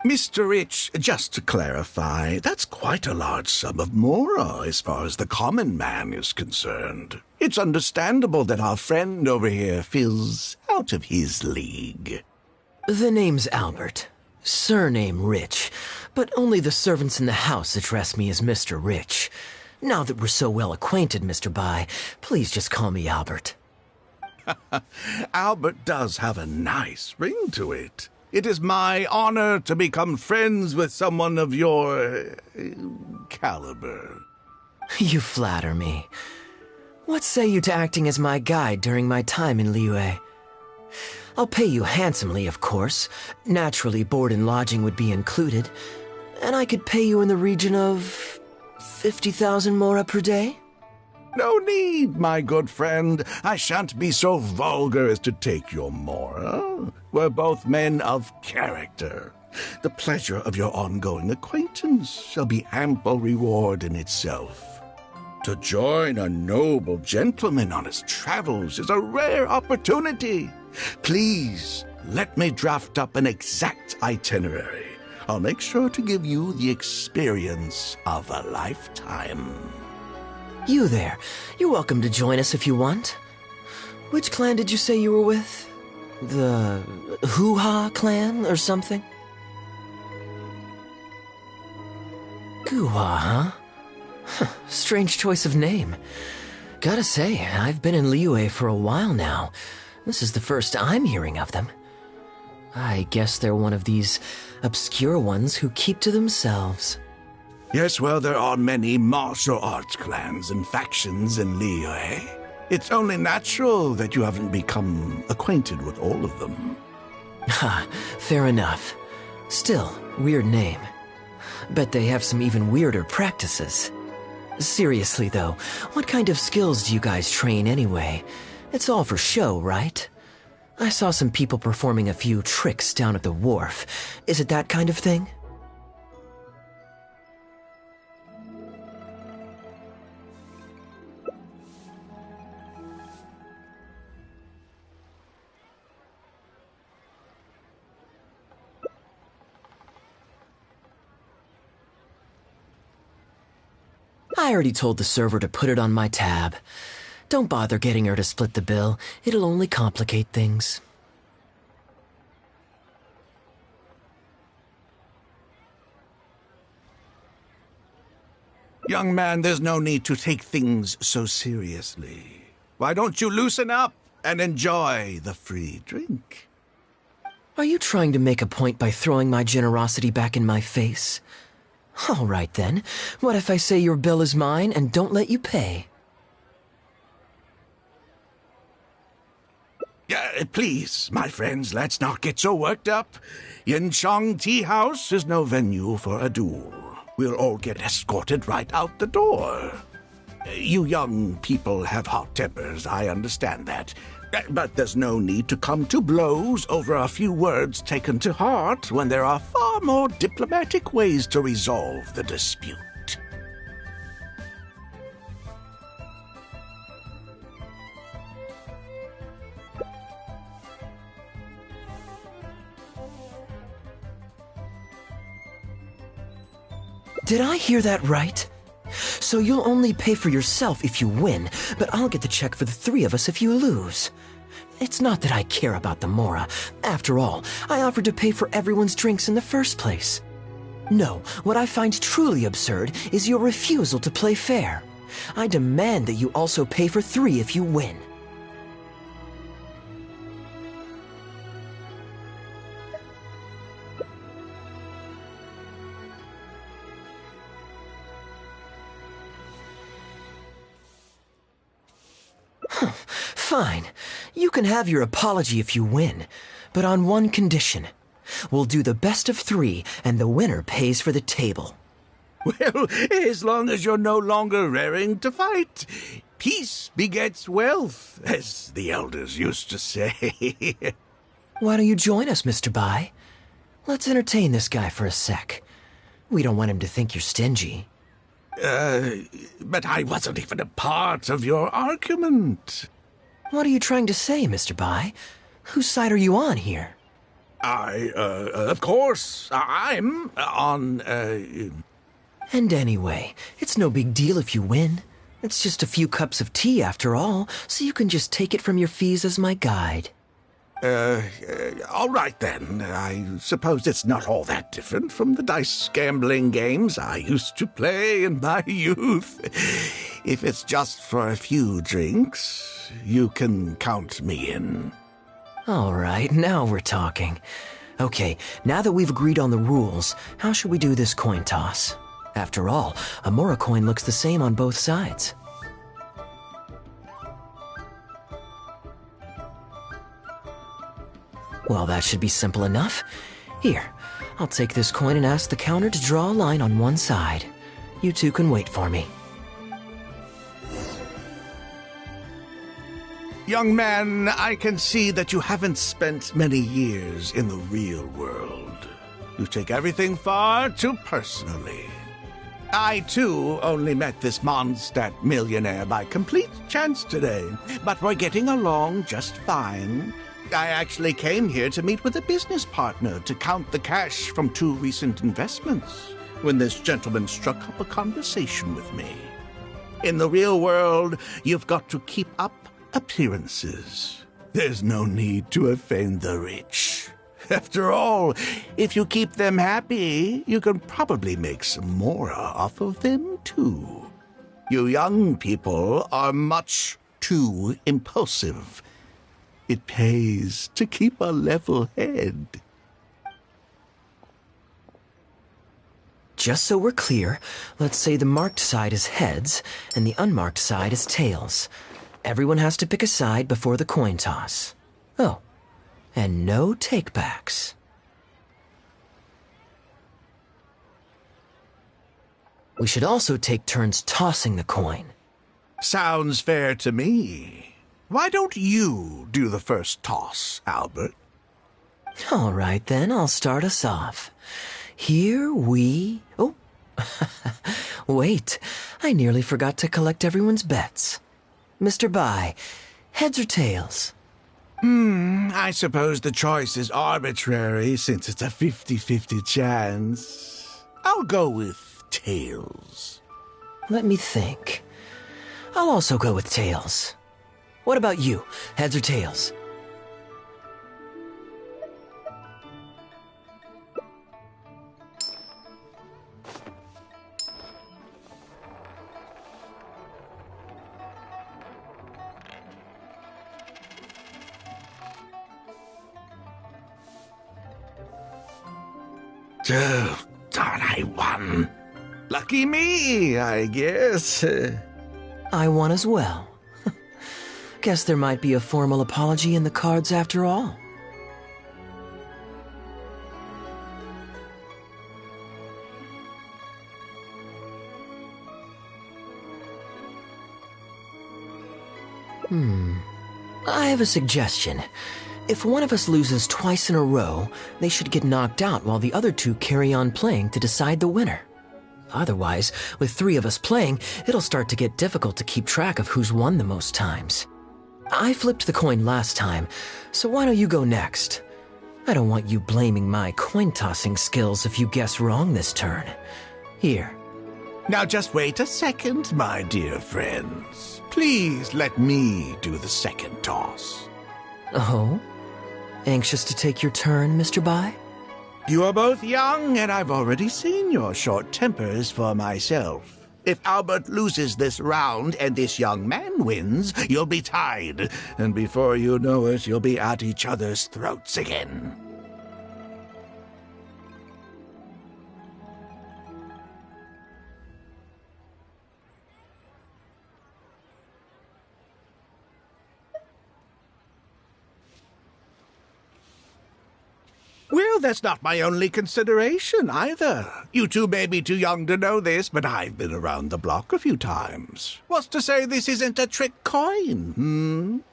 Mr. Rich, just to clarify, that's quite a large sum of mora as far as the common man is concerned. It's understandable that our friend over here feels out of his league. The name's Albert. Surname Rich. But only the servants in the house address me as Mr. Rich. Now that we're so well acquainted, Mr. Bai, please just call me Albert. Albert does have a nice ring to it. It is my honor to become friends with someone of your caliber. You flatter me. What say you to acting as my guide during my time in Liyue? I'll pay you handsomely, of course. Naturally, board and lodging would be included. And I could pay you in the region of 50,000 mora per day? No need, my good friend. I shan't be so vulgar as to take your mora. We're both men of character. The pleasure of your ongoing acquaintance shall be ample reward in itself. To join a noble gentleman on his travels is a rare opportunity. Please, let me draft up an exact itinerary. I'll make sure to give you the experience of a lifetime. You there. You're welcome to join us if you want. Which clan did you say you were with? The Hoo-Ha clan or something? Goo-Ha, huh? Strange choice of name. Gotta say, I've been in Liyue for a while now. This is the first I'm hearing of them. I guess they're one of these obscure ones who keep to themselves. Yes, well, there are many martial arts clans and factions in Liyue. It's only natural that you haven't become acquainted with all of them. Ha, fair enough. Still, weird name. Bet they have some even weirder practices. Seriously, though, what kind of skills do you guys train anyway? It's all for show, right? I saw some people performing a few tricks down at the wharf. Is it that kind of thing? I already told the server to put it on my tab. Don't bother getting her to split the bill. It'll only complicate things. Young man, there's no need to take things so seriously. Why don't you loosen up and enjoy the free drink? Are you trying to make a point by throwing my generosity back in my face? All right then. What if I say your bill is mine and don't let you pay? Please, my friends, let's not get so worked up. Yinchang Tea House is no venue for a duel. We'll all get escorted right out the door. You young people have hot tempers, I understand that. But there's no need to come to blows over a few words taken to heart when there are far more diplomatic ways to resolve the dispute. Did I hear that right? So you'll only pay for yourself if you win, but I'll get the check for the three of us if you lose. It's not that I care about the Mora. After all, I offered to pay for everyone's drinks in the first place. No, what I find truly absurd is your refusal to play fair. I demand that you also pay for three if you win. Fine. You can have your apology if you win, but on one condition. We'll do the best of three, and the winner pays for the table. Well, as long as you're no longer raring to fight, peace begets wealth, as the elders used to say. Why don't you join us, Mr. Bai? Let's entertain this guy for a sec. We don't want him to think you're stingy. But I wasn't even a part of your argument. What are you trying to say, Mr. Bai? Whose side are you on here? Of course, I'm on, And anyway, it's no big deal if you win. It's just a few cups of tea after all, so you can just take it from your fees as my guide. All right then. I suppose it's not all that different from the dice gambling games I used to play in my youth. If it's just for a few drinks, you can count me in. All right, now we're talking. Okay, now that we've agreed on the rules, how should we do this coin toss? After all, a Mora coin looks the same on both sides. Well, that should be simple enough. Here, I'll take this coin and ask the counter to draw a line on one side. You two can wait for me. Young man, I can see that you haven't spent many years in the real world. You take everything far too personally. I, too, only met this Mondstadt millionaire by complete chance today, but we're getting along just fine. I actually came here to meet with a business partner to count the cash from 2 recent investments, when this gentleman struck up a conversation with me. In the real world, you've got to keep up appearances. There's no need to offend the rich. After all, if you keep them happy, you can probably make some more off of them, too. You young people are much too impulsive. It pays to keep a level head. Just so we're clear, let's say the marked side is heads and the unmarked side is tails. Everyone has to pick a side before the coin toss. Oh, and no takebacks. We should also take turns tossing the coin. Sounds fair to me. Why don't you do the first toss, Albert? All right, then, I'll start us off. Here we... Oh, wait, I nearly forgot to collect everyone's bets. Mr. Bai, heads or tails? I suppose the choice is arbitrary since it's a 50-50 chance. I'll go with tails. Let me think. I'll also go with tails. What about you? Heads or tails? Oh, darn, I won. Lucky me, I guess. I won as well. Guess there might be a formal apology in the cards after all. I have a suggestion. If one of us loses twice in a row, they should get knocked out while the other two carry on playing to decide the winner. Otherwise, with three of us playing, it'll start to get difficult to keep track of who's won the most times. I flipped the coin last time, so why don't you go next? I don't want you blaming my coin-tossing skills if you guess wrong this turn. Here. Now just wait a second, my dear friends. Please let me do the second toss. Oh? Anxious to take your turn, Mr. Bai? You are both young, and I've already seen your short tempers for myself. If Albert loses this round and this young man wins, you'll be tied. And before you know it, you'll be at each other's throats again. Well, that's not my only consideration, either. You two may be too young to know this, but I've been around the block a few times. What's to say this isn't a trick coin,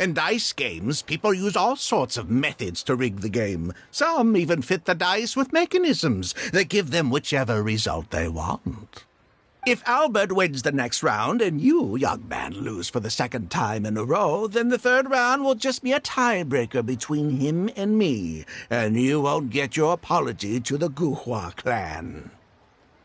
In dice games, people use all sorts of methods to rig the game. Some even fit the dice with mechanisms that give them whichever result they want. If Albert wins the next round and you, young man, lose for the second time in a row, then the third round will just be a tiebreaker between him and me, and you won't get your apology to the Guhua clan.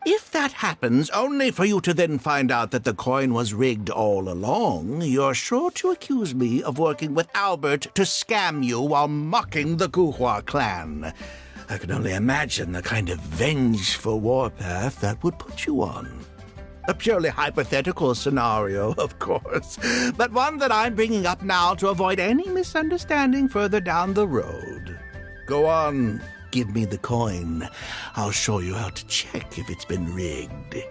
If that happens, only for you to then find out that the coin was rigged all along, you're sure to accuse me of working with Albert to scam you while mocking the Guhua clan. I can only imagine the kind of vengeful warpath that would put you on. A purely hypothetical scenario, of course, but one that I'm bringing up now to avoid any misunderstanding further down the road. Go on, give me the coin. I'll show you how to check if it's been rigged.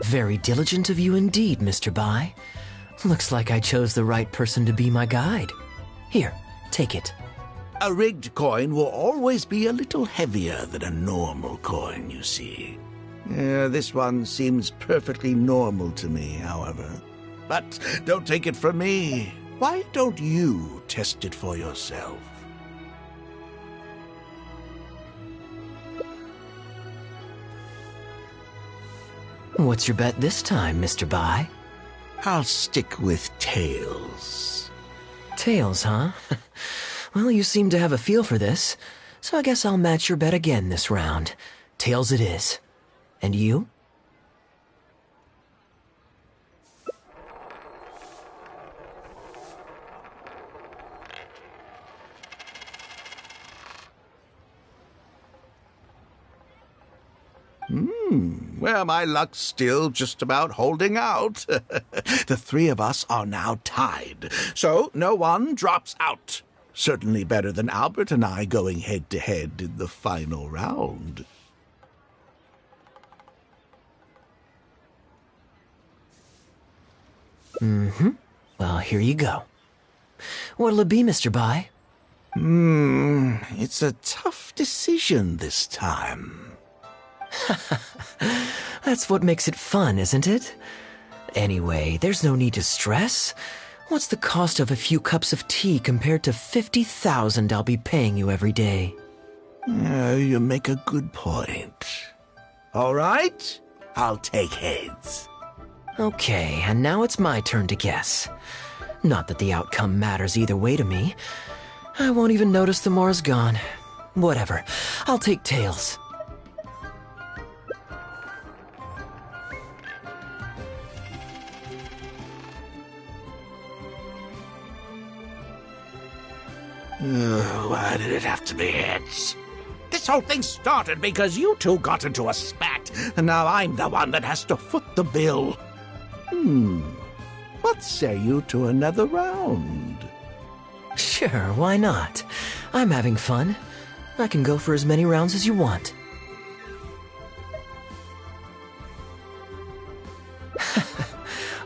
Very diligent of you indeed, Mr. Bai. Looks like I chose the right person to be my guide. Here, take it. A rigged coin will always be a little heavier than a normal coin, you see. This one seems perfectly normal to me, however. But don't take it from me. Why don't you test it for yourself? What's your bet this time, Mr. Bai? I'll stick with tails. Tails, huh? Well, you seem to have a feel for this, so I guess I'll match your bet again this round. Tails it is. And you? Well, my luck's still just about holding out. The three of us are now tied, so no one drops out. Certainly better than Albert and I going head-to-head in the final round. Well, here you go. What'll it be, Mr. Bai? It's a tough decision this time. That's what makes it fun, isn't it? Anyway, there's no need to stress. What's the cost of a few cups of tea compared to 50,000 I'll be paying you every day? You make a good point. All right, I'll take heads. Okay, and now it's my turn to guess. Not that the outcome matters either way to me. I won't even notice the more's gone. Whatever, I'll take tails. Why did it have to be heads? This whole thing started because you two got into a spat, and now I'm the one that has to foot the bill. What say you to another round? Sure, why not? I'm having fun. I can go for as many rounds as you want.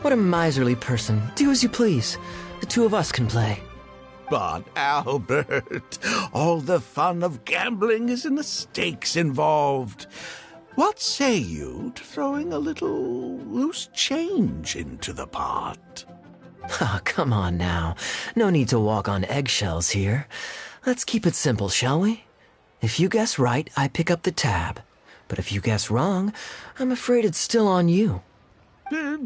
What a miserly person. Do as you please. The two of us can play. But, Albert, all the fun of gambling is in the stakes involved. What say you to throwing a little loose change into the pot? Ah, come on now. No need to walk on eggshells here. Let's keep it simple, shall we? If you guess right, I pick up the tab. But if you guess wrong, I'm afraid it's still on you.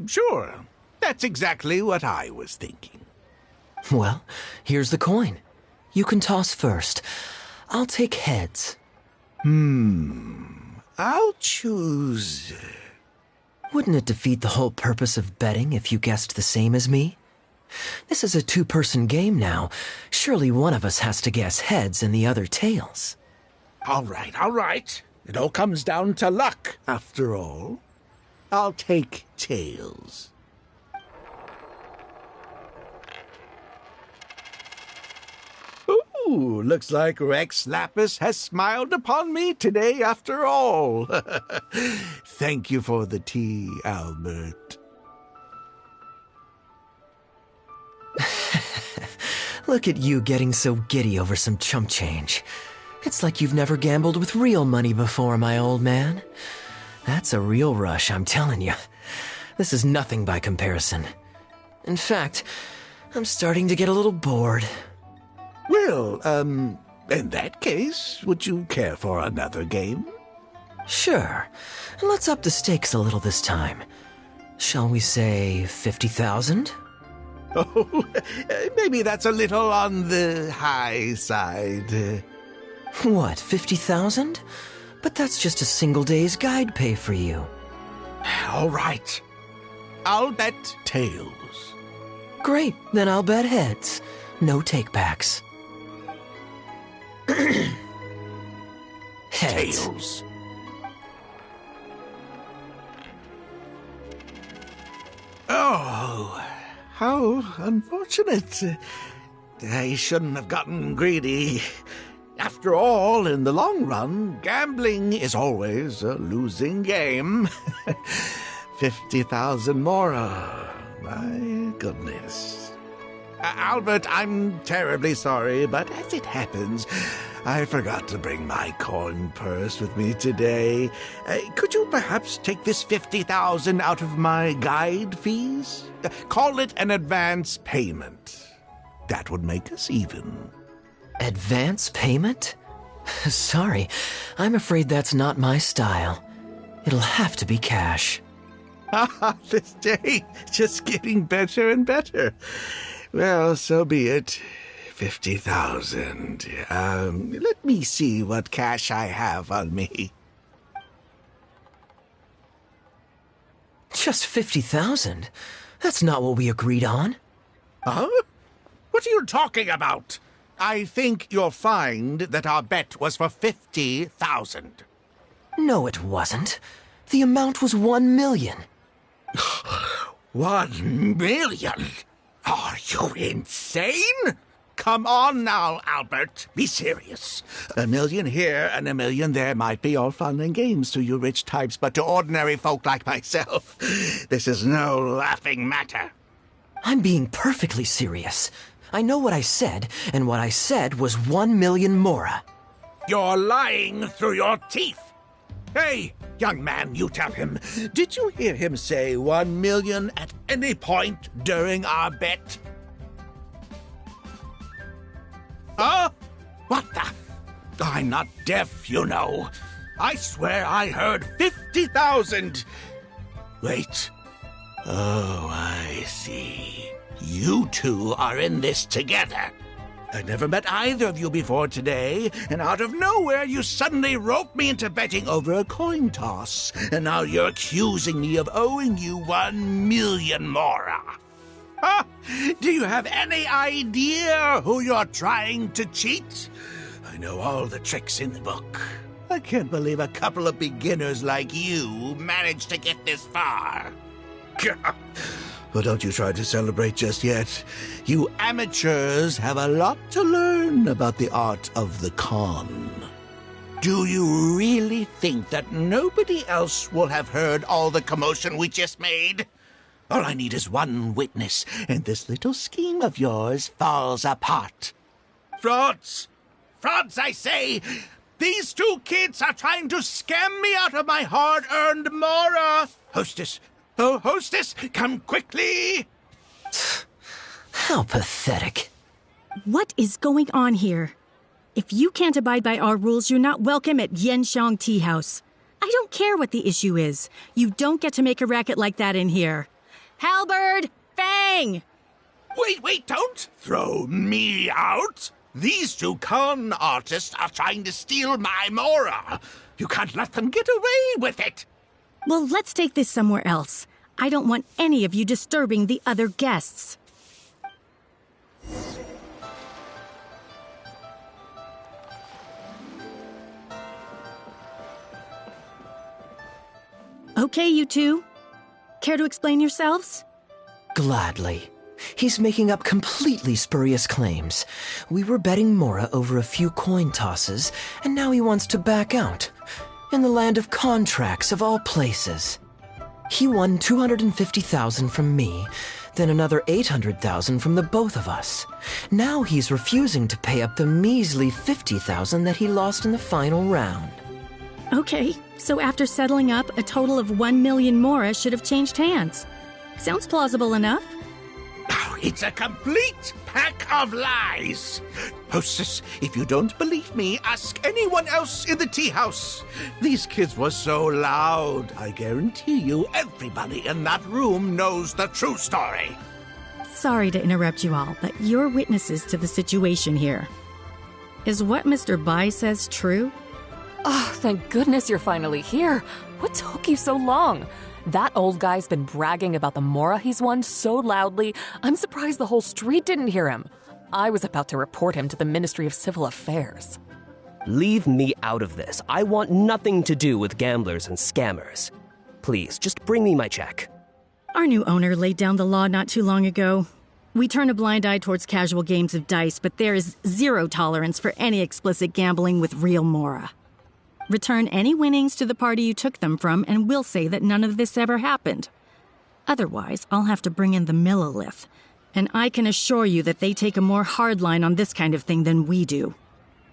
Sure. That's exactly what I was thinking. Well, here's the coin. You can toss first. I'll take heads. I'll choose... Wouldn't it defeat the whole purpose of betting if you guessed the same as me? This is a two-person game now. Surely one of us has to guess heads and the other tails. All right. It all comes down to luck, after all. I'll take tails. Ooh, looks like Rex Lapis has smiled upon me today after all. Thank you for the tea, Albert. Look at you getting so giddy over some chump change. It's like you've never gambled with real money before, my old man. That's a real rush, I'm telling you. This is nothing by comparison. In fact, I'm starting to get a little bored. Well, in that case, would you care for another game? Sure. And let's up the stakes a little this time. Shall we say 50,000? Oh, maybe that's a little on the high side. What, 50,000? But that's just a single day's guide pay for you. All right. I'll bet tails. Great, then I'll bet heads. No takebacks. Heads. Tails. Oh, how unfortunate. I shouldn't have gotten greedy. After all, in the long run, gambling is always a losing game. 50,000 more. My goodness. Albert, I'm terribly sorry, but as it happens, I forgot to bring my coin purse with me today. Could you perhaps take this 50,000 out of my guide fees? Call it an advance payment. That would make us even. Advance payment? Sorry, I'm afraid that's not my style. It'll have to be cash. This day, just getting better and better. Well, so be it. 50,000. Let me see what cash I have on me. Just 50,000? That's not what we agreed on. Huh? What are you talking about? I think you'll find that our bet was for 50,000. No, it wasn't. The amount was 1 million. 1 million? Are you insane? Come on now, Albert. Be serious. 1 million here and 1 million there might be all fun and games to you rich types, but to ordinary folk like myself, this is no laughing matter. I'm being perfectly serious. I know what I said, and what I said was 1 million mora. You're lying through your teeth. Hey, young man, you tell him. Did you hear him say 1 million at any point during our bet? Huh? What the? I'm not deaf, you know. I swear I heard 50,000. Wait. Oh, I see. You two are in this together. I never met either of you before today, and out of nowhere you suddenly roped me into betting over a coin toss, and now you're accusing me of owing you 1 million mora. Huh? Do you have any idea who you're trying to cheat? I know all the tricks in the book. I can't believe a couple of beginners like you managed to get this far. But don't you try to celebrate just yet. You amateurs have a lot to learn about the art of the con. Do you really think that nobody else will have heard all the commotion we just made? All I need is one witness, and this little scheme of yours falls apart. Frauds! Frauds, I say! These two kids are trying to scam me out of my hard-earned mora! Hostess! Oh, hostess! Come quickly! How pathetic. What is going on here? If you can't abide by our rules, you're not welcome at Yenshang Tea House. I don't care what the issue is. You don't get to make a racket like that in here. Halberd! Fang! Wait, don't throw me out! These two con artists are trying to steal my mora. You can't let them get away with it. Well, let's take this somewhere else. I don't want any of you disturbing the other guests. Okay, you two. Care to explain yourselves? Gladly. He's making up completely spurious claims. We were betting Mora over a few coin tosses, and now he wants to back out. In the land of contracts, of all places. He won 250,000 from me, then another 800,000 from the both of us. Now he's refusing to pay up the measly 50,000 that he lost in the final round. Okay, so after settling up, a total of 1 million Mora should have changed hands. Sounds plausible enough. It's a complete pack of lies. Hostess, if you don't believe me, ask anyone else in the tea house. These kids were so loud. I guarantee you everybody in that room knows the true story. Sorry to interrupt you all, but you're witnesses to the situation here. Is what Mr. Bai says true? Oh, thank goodness you're finally here. What took you so long? That old guy's been bragging about the mora he's won so loudly, I'm surprised the whole street didn't hear him. I was about to report him to the Ministry of Civil Affairs. Leave me out of this. I want nothing to do with gamblers and scammers. Please, just bring me my check. Our new owner laid down the law not too long ago. We turn a blind eye towards casual games of dice, but there is zero tolerance for any explicit gambling with real mora. Return any winnings to the party you took them from, and we'll say that none of this ever happened. Otherwise, I'll have to bring in the Millilith, and I can assure you that they take a more hard line on this kind of thing than we do.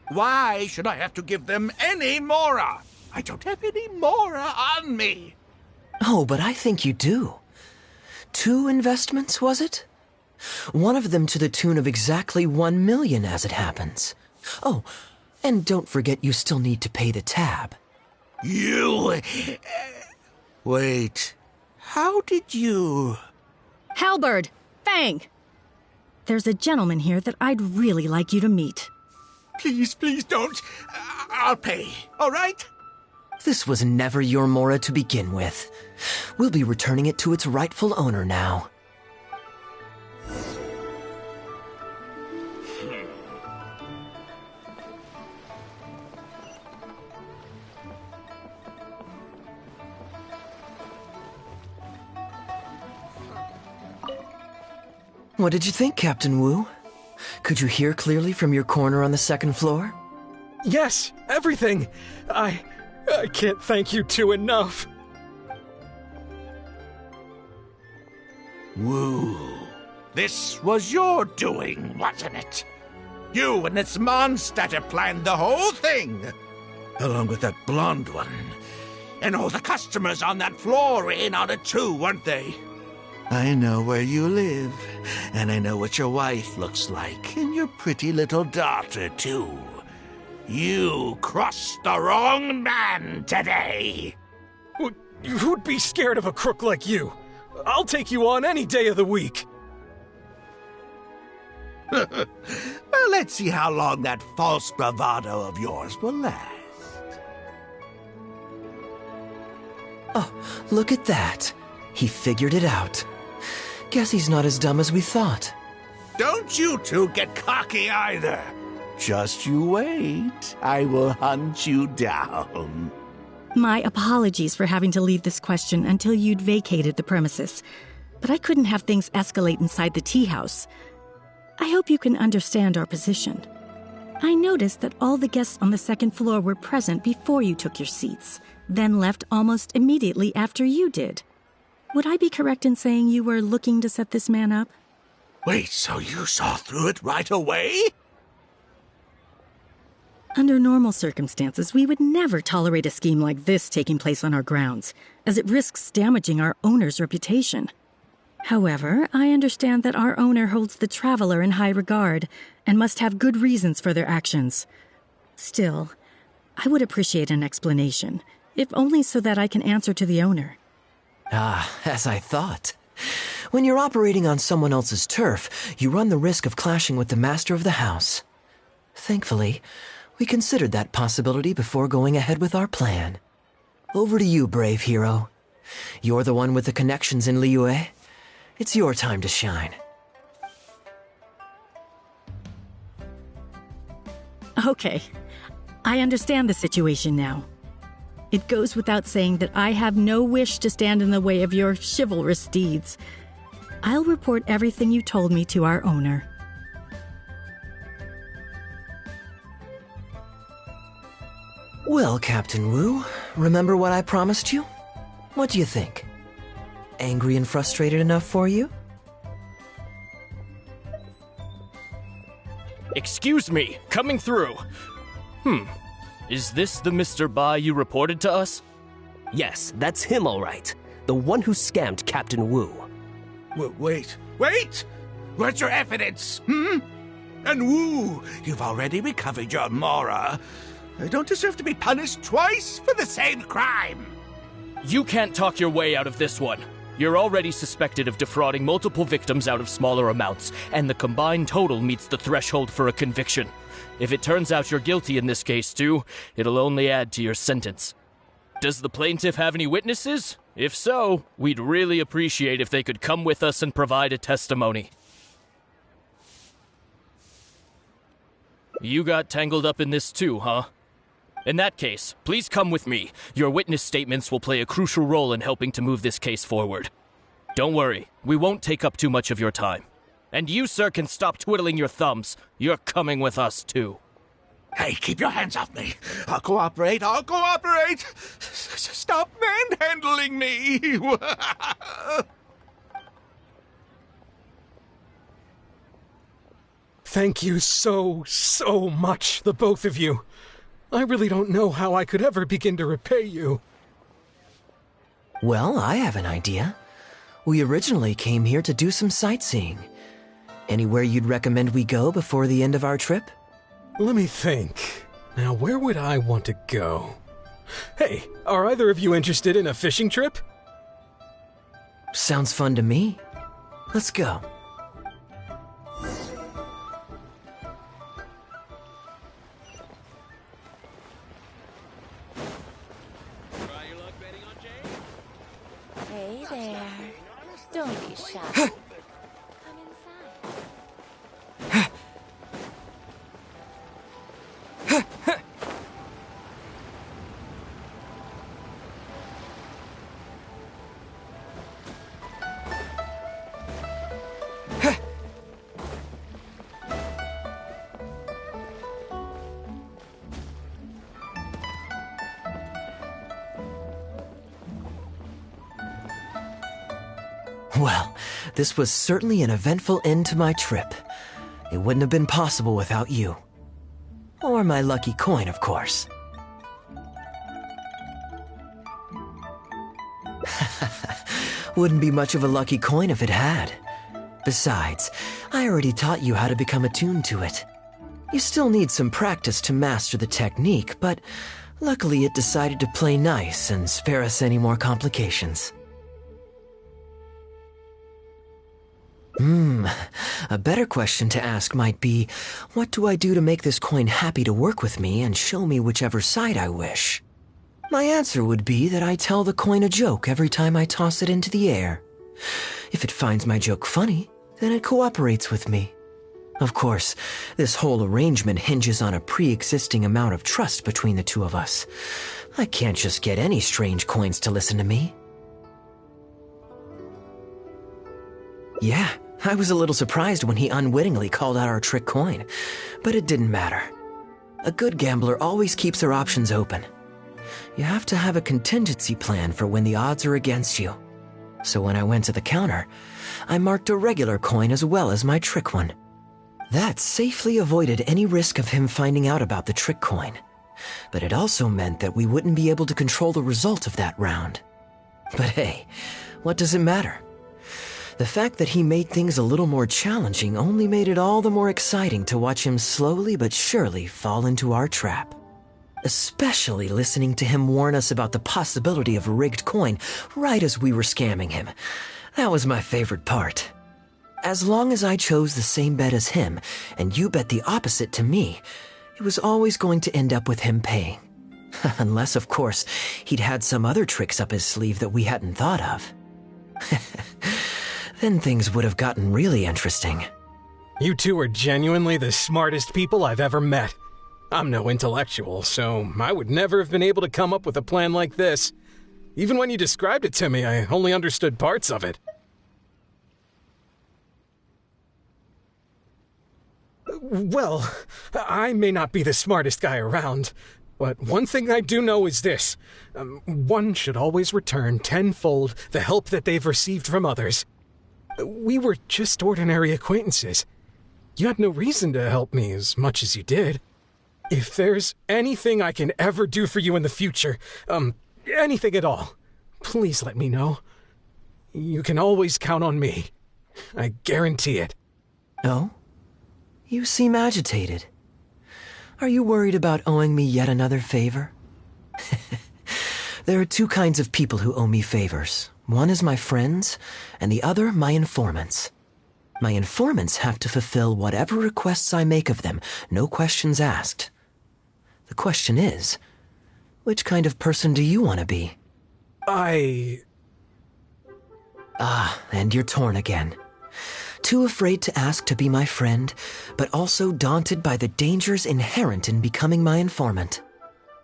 Why should I have to give them any mora? I don't have any mora on me. Oh, but I think you do. 2 investments, was it? One of them to the tune of exactly 1 million as it happens. Oh, and don't forget you still need to pay the tab. You... Wait. How did you... Halberd! Fang! There's a gentleman here that I'd really like you to meet. Please don't. I'll pay, all right? This was never your mora to begin with. We'll be returning it to its rightful owner now. What did you think, Captain Wu? Could you hear clearly from your corner on the 2nd floor? Yes, everything. I can't thank you two enough. Wu, this was your doing, wasn't it? You and this monster planned the whole thing. Along with that blonde one. And all the customers on that floor were in on it too, weren't they? I know where you live, and I know what your wife looks like, and your pretty little daughter, too. You crossed the wrong man today. Who'd be scared of a crook like you? I'll take you on any day of the week. Well, let's see how long that false bravado of yours will last. Oh, look at that. He figured it out. Guess he's not as dumb as we thought. Don't you two get cocky either. Just you wait. I will hunt you down. My apologies for having to leave this question until you'd vacated the premises. but I couldn't have things escalate inside the tea house. I hope you can understand our position. I noticed that all the guests on the second floor were present before you took your seats, then left almost immediately after you did. Would I be correct in saying you were looking to set this man up? Wait, so you saw through it right away? Under normal circumstances, we would never tolerate a scheme like this taking place on our grounds, as it risks damaging our owner's reputation. However, I understand that our owner holds the traveler in high regard and must have good reasons for their actions. Still, I would appreciate an explanation, if only so that I can answer to the owner. Ah, as I thought. When you're operating on someone else's turf, you run the risk of clashing with the master of the house. Thankfully, we considered that possibility before going ahead with our plan. Over to you, brave hero. You're the one with the connections in Liyue. It's your time to shine. Okay, I understand the situation now. It goes without saying that I have no wish to stand in the way of your chivalrous deeds. I'll report everything you told me to our owner. Well, Captain Wu, remember what I promised you? What do you think? Angry and frustrated enough for you? Excuse me, coming through. Is this the Mr. Bai you reported to us? Yes, that's him all right. The one who scammed Captain Wu. Wait! Where's your evidence, And Wu, you've already recovered your Mora. I don't deserve to be punished twice for the same crime. You can't talk your way out of this one. You're already suspected of defrauding multiple victims out of smaller amounts, and the combined total meets the threshold for a conviction. If it turns out you're guilty in this case too, it'll only add to your sentence. Does the plaintiff have any witnesses? If so, we'd really appreciate if they could come with us and provide a testimony. You got tangled up in this too, huh? In that case, please come with me. Your witness statements will play a crucial role in helping to move this case forward. Don't worry, we won't take up too much of your time. And you, sir, can stop twiddling your thumbs. You're coming with us, too. Hey, keep your hands off me. I'll cooperate. Stop manhandling me. Thank you so much, the both of you. I really don't know how I could ever begin to repay you. Well, I have an idea. We originally came here to do some sightseeing. Anywhere you'd recommend we go before the end of our trip? Let me think. Now, where would I want to go? Hey, are either of you interested in a fishing trip? Sounds fun to me. Let's go. Hey there. Don't be shy. Come inside. Well, this was certainly an eventful end to my trip. It wouldn't have been possible without you. Or my lucky coin, of course. Wouldn't be much of a lucky coin if it had. Besides, I already taught you how to become attuned to it. You still need some practice to master the technique, but luckily it decided to play nice and spare us any more complications. A better question to ask might be, what do I do to make this coin happy to work with me and show me whichever side I wish? My answer would be that I tell the coin a joke every time I toss it into the air. If it finds my joke funny, then it cooperates with me. Of course, this whole arrangement hinges on a pre-existing amount of trust between the two of us. I can't just get any strange coins to listen to me. Yeah, I was a little surprised when he unwittingly called out our trick coin, but it didn't matter. A good gambler always keeps their options open. You have to have a contingency plan for when the odds are against you. So when I went to the counter, I marked a regular coin as well as my trick one. That safely avoided any risk of him finding out about the trick coin, but it also meant that we wouldn't be able to control the result of that round. But hey, what does it matter? The fact that he made things a little more challenging only made it all the more exciting to watch him slowly but surely fall into our trap. Especially listening to him warn us about the possibility of a rigged coin right as we were scamming him. That was my favorite part. As long as I chose the same bet as him, and you bet the opposite to me, it was always going to end up with him paying. Unless, of course, he'd had some other tricks up his sleeve that we hadn't thought of. Then things would have gotten really interesting. You two are genuinely the smartest people I've ever met. I'm no intellectual, so I would never have been able to come up with a plan like this. Even when you described it to me, I only understood parts of it. Well, I may not be the smartest guy around, but one thing I do know is this. One should always return tenfold the help that they've received from others. We were just ordinary acquaintances. You had no reason to help me as much as you did. If there's anything I can ever do for you in the future, anything at all, please let me know. You can always count on me. I guarantee it. Oh? You seem agitated. Are you worried about owing me yet another favor? There are two kinds of people who owe me favors. One is my friends, and the other my informants. My informants have to fulfill whatever requests I make of them, no questions asked. The question is, which kind of person do you want to be? And you're torn again. Too afraid to ask to be my friend, but also daunted by the dangers inherent in becoming my informant.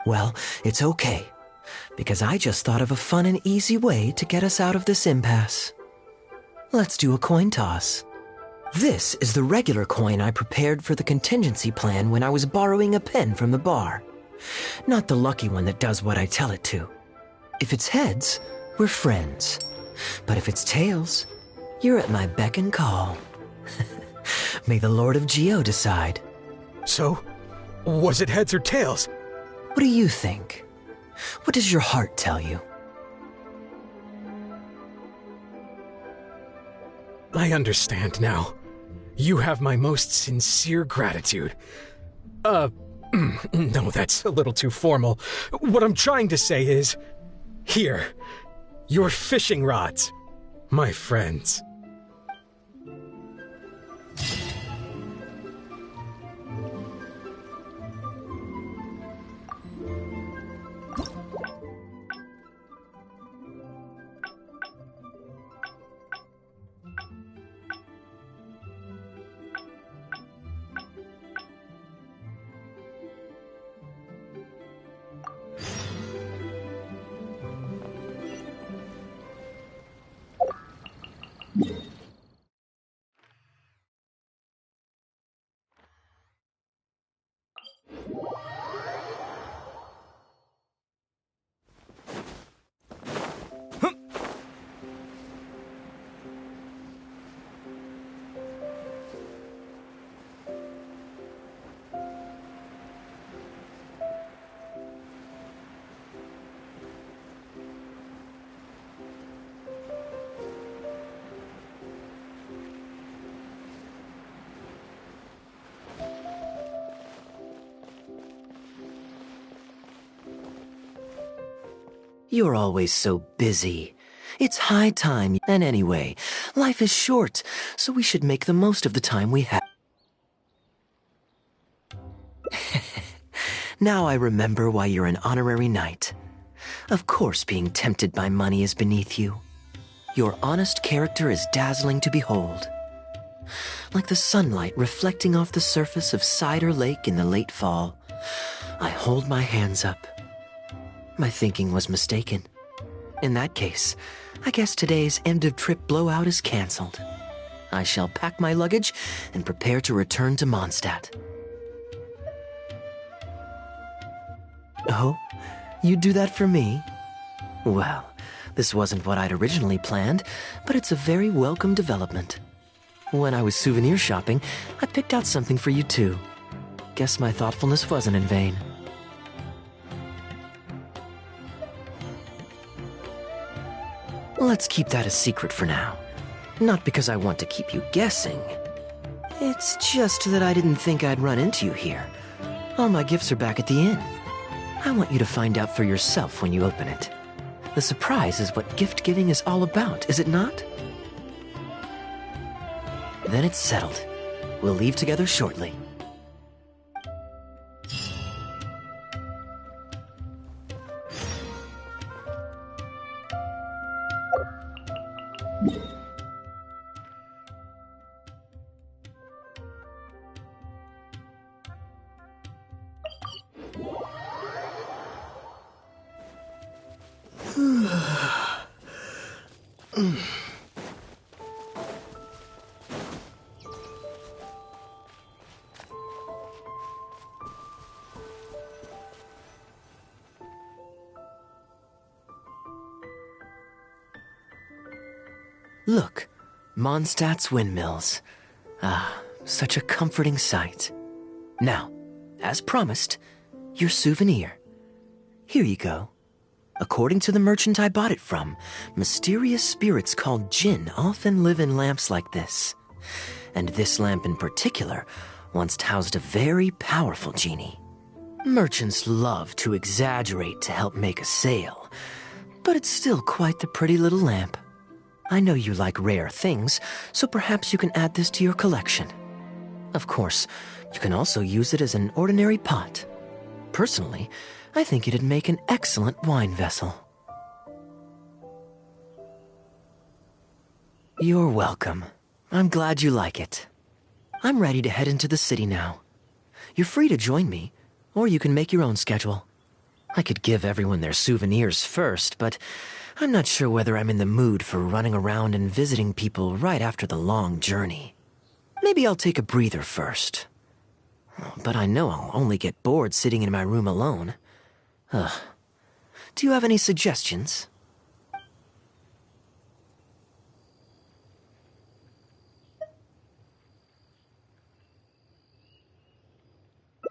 Well, it's okay, because I just thought of a fun and easy way to get us out of this impasse. Let's do a coin toss. This is the regular coin I prepared for the contingency plan when I was borrowing a pen from the bar. Not the lucky one that does what I tell it to. If it's heads, we're friends. But if it's tails, you're at my beck and call. May the Lord of Geo decide. So, was it heads or tails? What do you think? What does your heart tell you? I understand now. You have my most sincere gratitude. No, that's a little too formal. What I'm trying to say is, here, your fishing rods, my friends. You're always so busy. It's high time, and anyway, life is short, so we should make the most of the time we have. Now I remember why you're an honorary knight. Of course being tempted by money is beneath you. Your honest character is dazzling to behold. Like the sunlight reflecting off the surface of Cider Lake in the late fall, I hold my hands up. My thinking was mistaken. In that case, I guess today's end-of-trip blowout is canceled. I shall pack my luggage and prepare to return to Mondstadt. Oh, you'd do that for me? Well, this wasn't what I'd originally planned, but it's a very welcome development. When I was souvenir shopping, I picked out something for you too. Guess my thoughtfulness wasn't in vain. Let's keep that a secret for now. Not because I want to keep you guessing. It's just that I didn't think I'd run into you here. All my gifts are back at the inn. I want you to find out for yourself when you open it. The surprise is what gift giving is all about, is it not? Then it's settled. We'll leave together shortly. Look, Mondstadt's windmills. Ah, such a comforting sight. Now, as promised, your souvenir. Here you go. According to the merchant I bought it from, mysterious spirits called Jinn often live in lamps like this. And this lamp in particular once housed a very powerful genie. Merchants love to exaggerate to help make a sale, but it's still quite the pretty little lamp. I know you like rare things, so perhaps you can add this to your collection. Of course, you can also use it as an ordinary pot. Personally, I think it'd make an excellent wine vessel. You're welcome. I'm glad you like it. I'm ready to head into the city now. You're free to join me, or you can make your own schedule. I could give everyone their souvenirs first, but I'm not sure whether I'm in the mood for running around and visiting people right after the long journey. Maybe I'll take a breather first. But I know I'll only get bored sitting in my room alone. Ugh. Do you have any suggestions?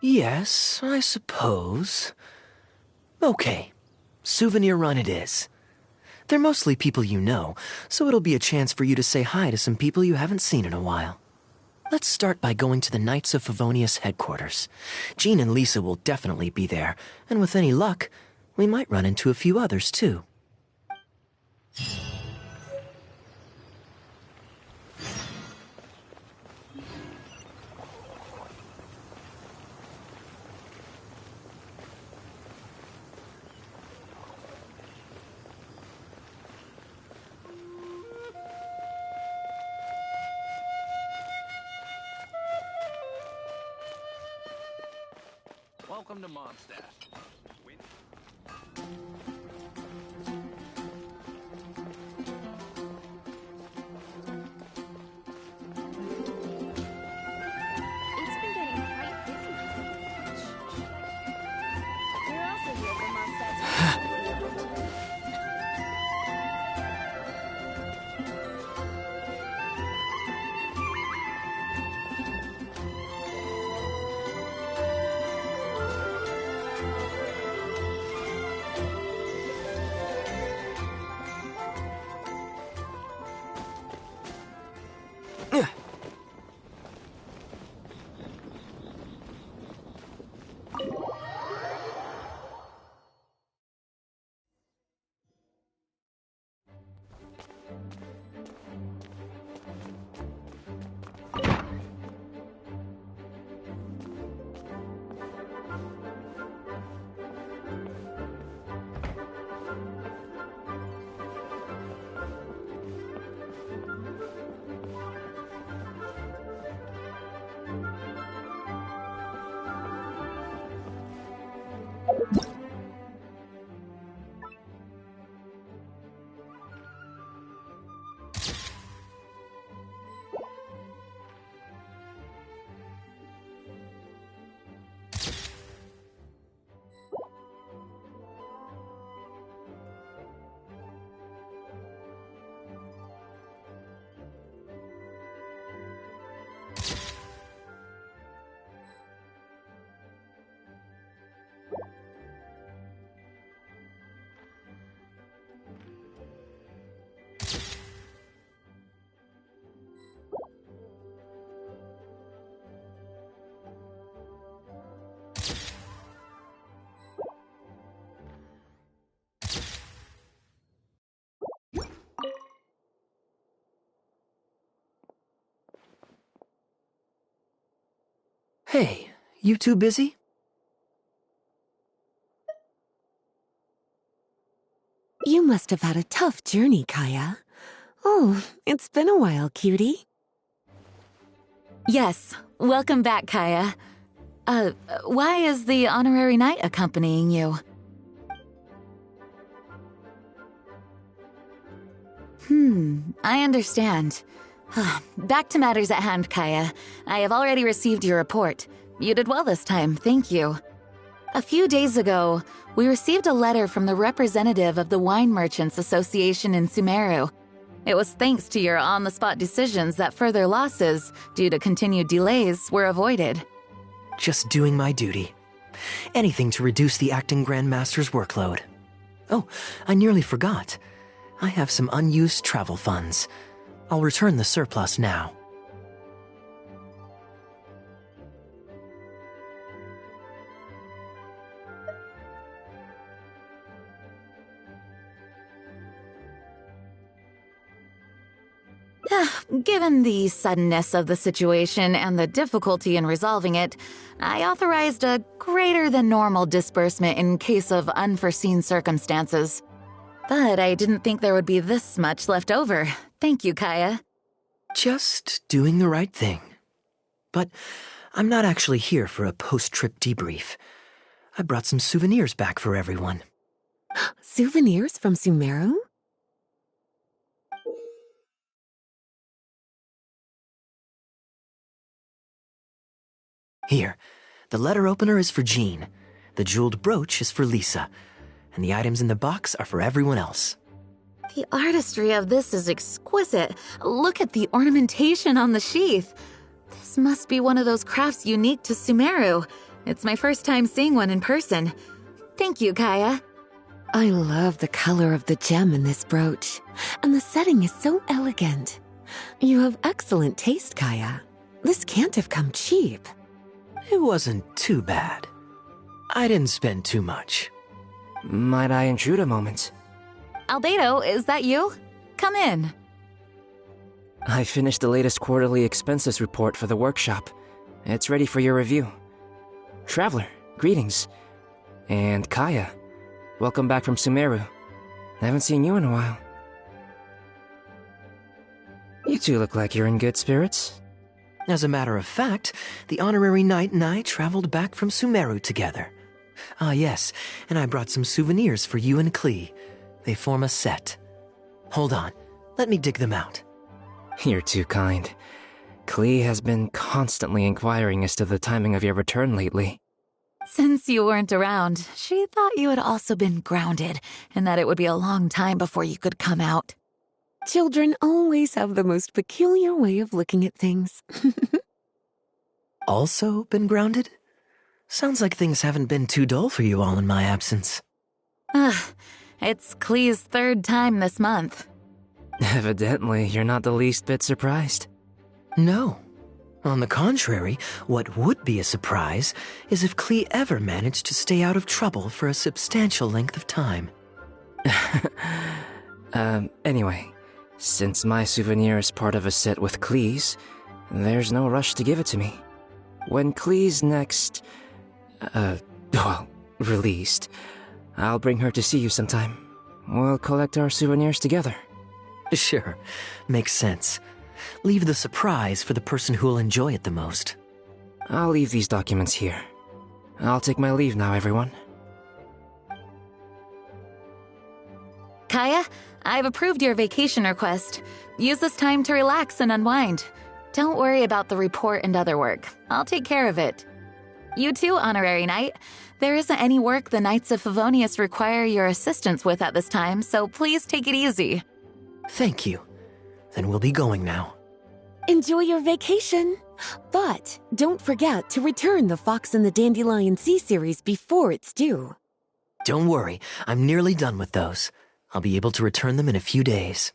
Yes, I suppose. Okay, souvenir run it is. They're mostly people you know, so it'll be a chance for you to say hi to some people you haven't seen in a while. Let's start by going to the Knights of Favonius headquarters. Jean and Lisa will definitely be there, and with any luck, we might run into a few others too. Welcome to Mondstadt. It's been getting quite busy recently. You're also here for Mondstadt's Hey, you two busy? You must have had a tough journey, Kaeya. Oh, it's been a while, cutie. Yes, welcome back, Kaeya. Why is the honorary knight accompanying you? I understand. Back to matters at hand, Kaeya. I have already received your report. You did well this time, thank you. A few days ago, we received a letter from the representative of the Wine Merchants Association in Sumeru. It was thanks to your on-the-spot decisions that further losses, due to continued delays, were avoided. Just doing my duty. Anything to reduce the acting Grandmaster's workload. Oh, I nearly forgot. I have some unused travel funds. I'll return the surplus now. Given the suddenness of the situation and the difficulty in resolving it, I authorized a greater than normal disbursement in case of unforeseen circumstances. But I didn't think there would be this much left over. Thank you, Kaeya. Just doing the right thing. But I'm not actually here for a post-trip debrief. I brought some souvenirs back for everyone. Souvenirs from Sumeru? Here, the letter opener is for Jean, the jeweled brooch is for Lisa, and the items in the box are for everyone else. The artistry of this is exquisite. Look at the ornamentation on the sheath. This must be one of those crafts unique to Sumeru. It's my first time seeing one in person. Thank you, Kaeya. I love the color of the gem in this brooch, and the setting is so elegant. You have excellent taste, Kaeya. This can't have come cheap. It wasn't too bad. I didn't spend too much. Might I intrude a moment? Albedo, is that you? Come in. I finished the latest quarterly expenses report for the workshop. It's ready for your review. Traveler, greetings. And Kaeya, welcome back from Sumeru. I haven't seen you in a while. You two look like you're in good spirits. As a matter of fact, the honorary knight and I traveled back from Sumeru together. Ah, yes, and I brought some souvenirs for you and Klee. They form a set. Hold on, let me dig them out. You're too kind. Klee has been constantly inquiring as to the timing of your return lately. Since you weren't around, she thought you had also been grounded, and that it would be a long time before you could come out. Children always have the most peculiar way of looking at things. Also been grounded? Sounds like things haven't been too dull for you all in my absence. It's Klee's third time this month. Evidently, you're not the least bit surprised. No. On the contrary, what would be a surprise is if Klee ever managed to stay out of trouble for a substantial length of time. Anyway, since my souvenir is part of a set with Klee's, there's no rush to give it to me. When Klee's next, released, I'll bring her to see you sometime. We'll collect our souvenirs together. Sure, makes sense. Leave the surprise for the person who'll enjoy it the most. I'll leave these documents here. I'll take my leave now, everyone. Kaeya, I've approved your vacation request. Use this time to relax and unwind. Don't worry about the report and other work. I'll take care of it. You too, Honorary Knight. There isn't any work the Knights of Favonius require your assistance with at this time, so please take it easy. Thank you. Then we'll be going now. Enjoy your vacation. But don't forget to return the Fox and the Dandelion Sea series before it's due. Don't worry, I'm nearly done with those. I'll be able to return them in a few days.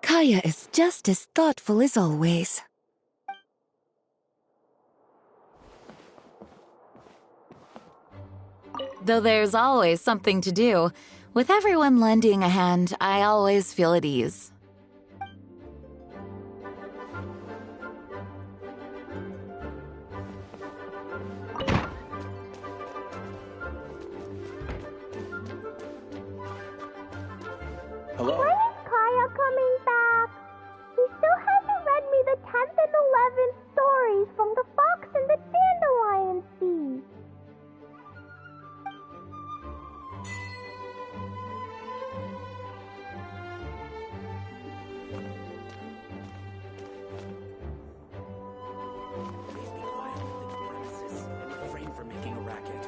Kaeya is just as thoughtful as always. Though there's always something to do, with everyone lending a hand, I always feel at ease. Hello? When is Kaeya coming back? He still hasn't read me the 10th and 11th stories from the Fox and the Dandelion Sea. Please be quiet within the premises and refrain from making a racket.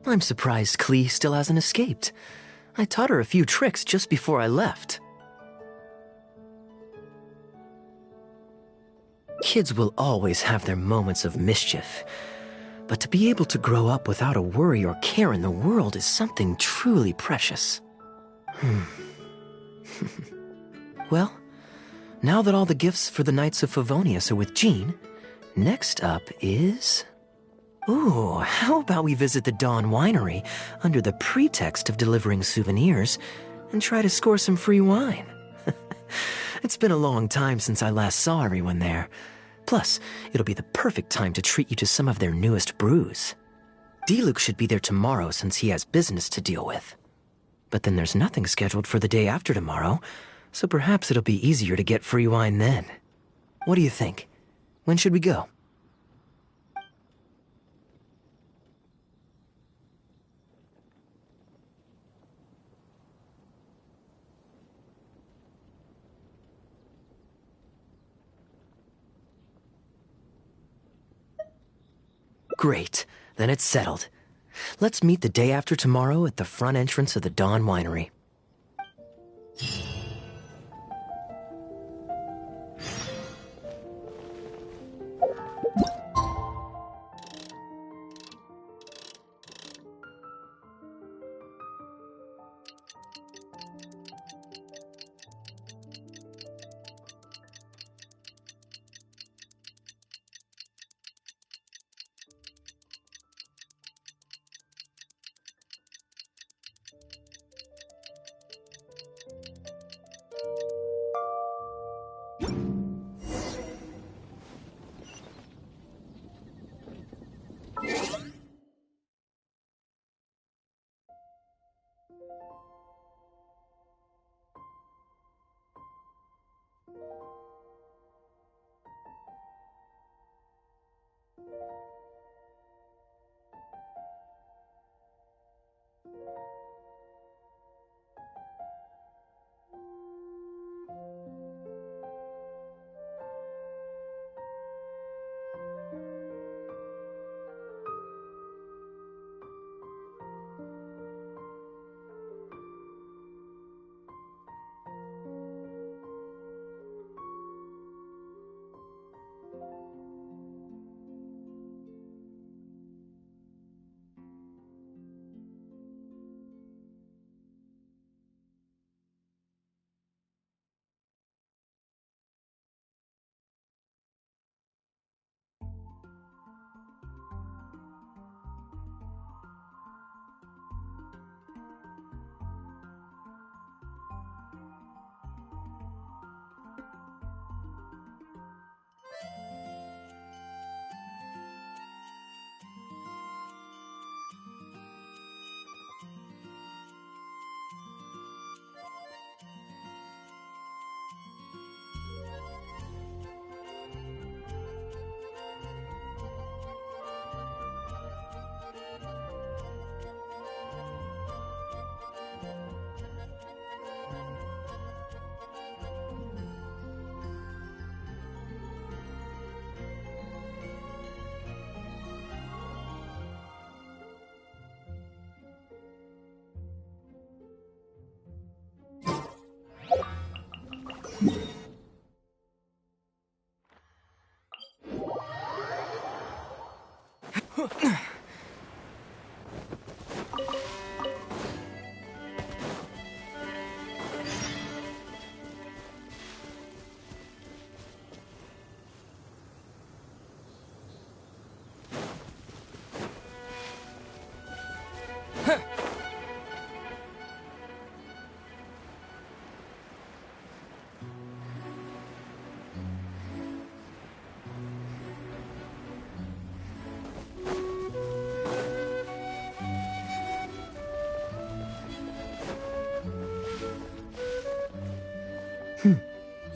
I'm surprised Klee still hasn't escaped. I taught her a few tricks just before I left. Kids will always have their moments of mischief, but to be able to grow up without a worry or care in the world is something truly precious. Well, now that all the gifts for the Knights of Favonius are with Jean, next up is... Ooh, how about we visit the Dawn Winery under the pretext of delivering souvenirs and try to score some free wine? It's been a long time since I last saw everyone there. Plus, it'll be the perfect time to treat you to some of their newest brews. Diluc should be there tomorrow since he has business to deal with. But then there's nothing scheduled for the day after tomorrow, so perhaps it'll be easier to get free wine then. What do you think? When should we go? Great, then it's settled. Let's meet the day after tomorrow at the front entrance of the Dawn Winery.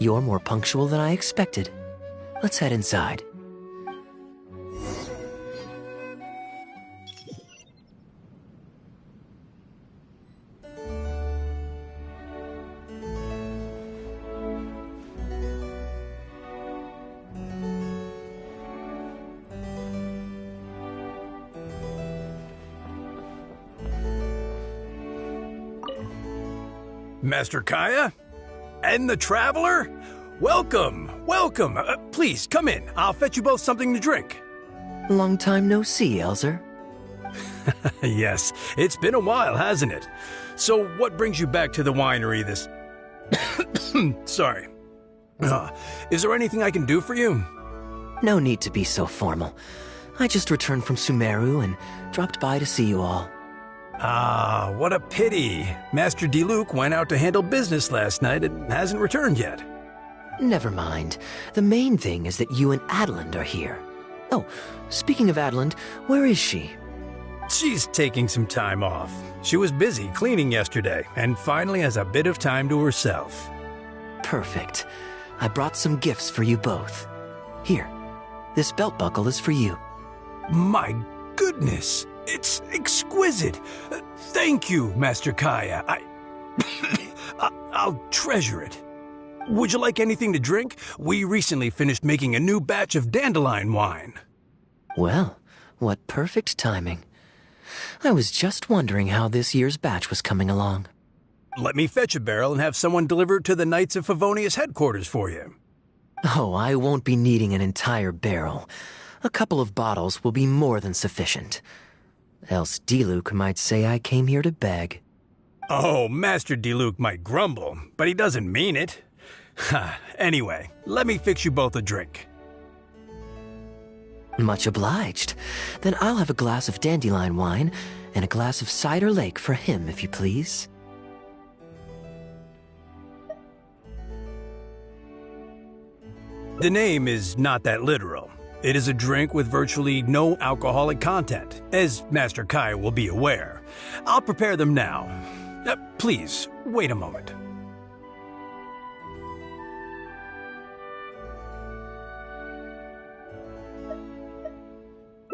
You're more punctual than I expected. Let's head inside. Master Kaeya? And the Traveler? Welcome, welcome. Please, come in. I'll fetch you both something to drink. Long time no see, Elzer. Yes, it's been a while, hasn't it? So what brings you back to the winery this... Sorry. Is there anything I can do for you? No need to be so formal. I just returned from Sumeru and dropped by to see you all. Ah, what a pity. Master Diluc went out to handle business last night and hasn't returned yet. Never mind. The main thing is that you and Adeland are here. Oh, speaking of Adeland, where is she? She's taking some time off. She was busy cleaning yesterday and finally has a bit of time to herself. Perfect. I brought some gifts for you both. Here, this belt buckle is for you. My goodness, it's exquisite. Thank you, Master Kaeya. I'll treasure it. Would you like anything to drink? We recently finished making a new batch of dandelion wine. Well, what perfect timing. I was just wondering how this year's batch was coming along. Let me fetch a barrel and have someone deliver it to the Knights of Favonius headquarters for you. Oh, I won't be needing an entire barrel. A couple of bottles will be more than sufficient. Else Diluc might say I came here to beg. Oh, Master Diluc might grumble, but he doesn't mean it. Anyway, let me fix you both a drink. Much obliged. Then I'll have a glass of dandelion wine and a glass of cider lake for him, if you please. The name is not that literal. It is a drink with virtually no alcoholic content, as Master Kaeya will be aware. I'll prepare them now. Please, wait a moment.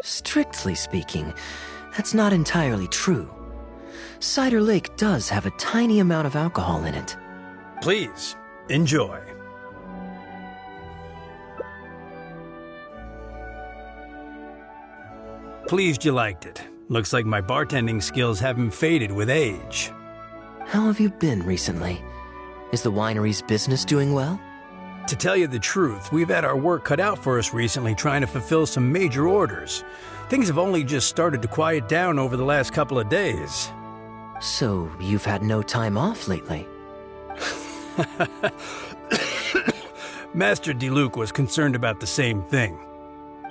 Strictly speaking, that's not entirely true. Cider Lake does have a tiny amount of alcohol in it. Please, enjoy. Pleased you liked it. Looks like my bartending skills haven't faded with age. How have you been recently? Is the winery's business doing well? To tell you the truth, we've had our work cut out for us recently trying to fulfill some major orders. Things have only just started to quiet down over the last couple of days. So, you've had no time off lately? Master Diluc was concerned about the same thing.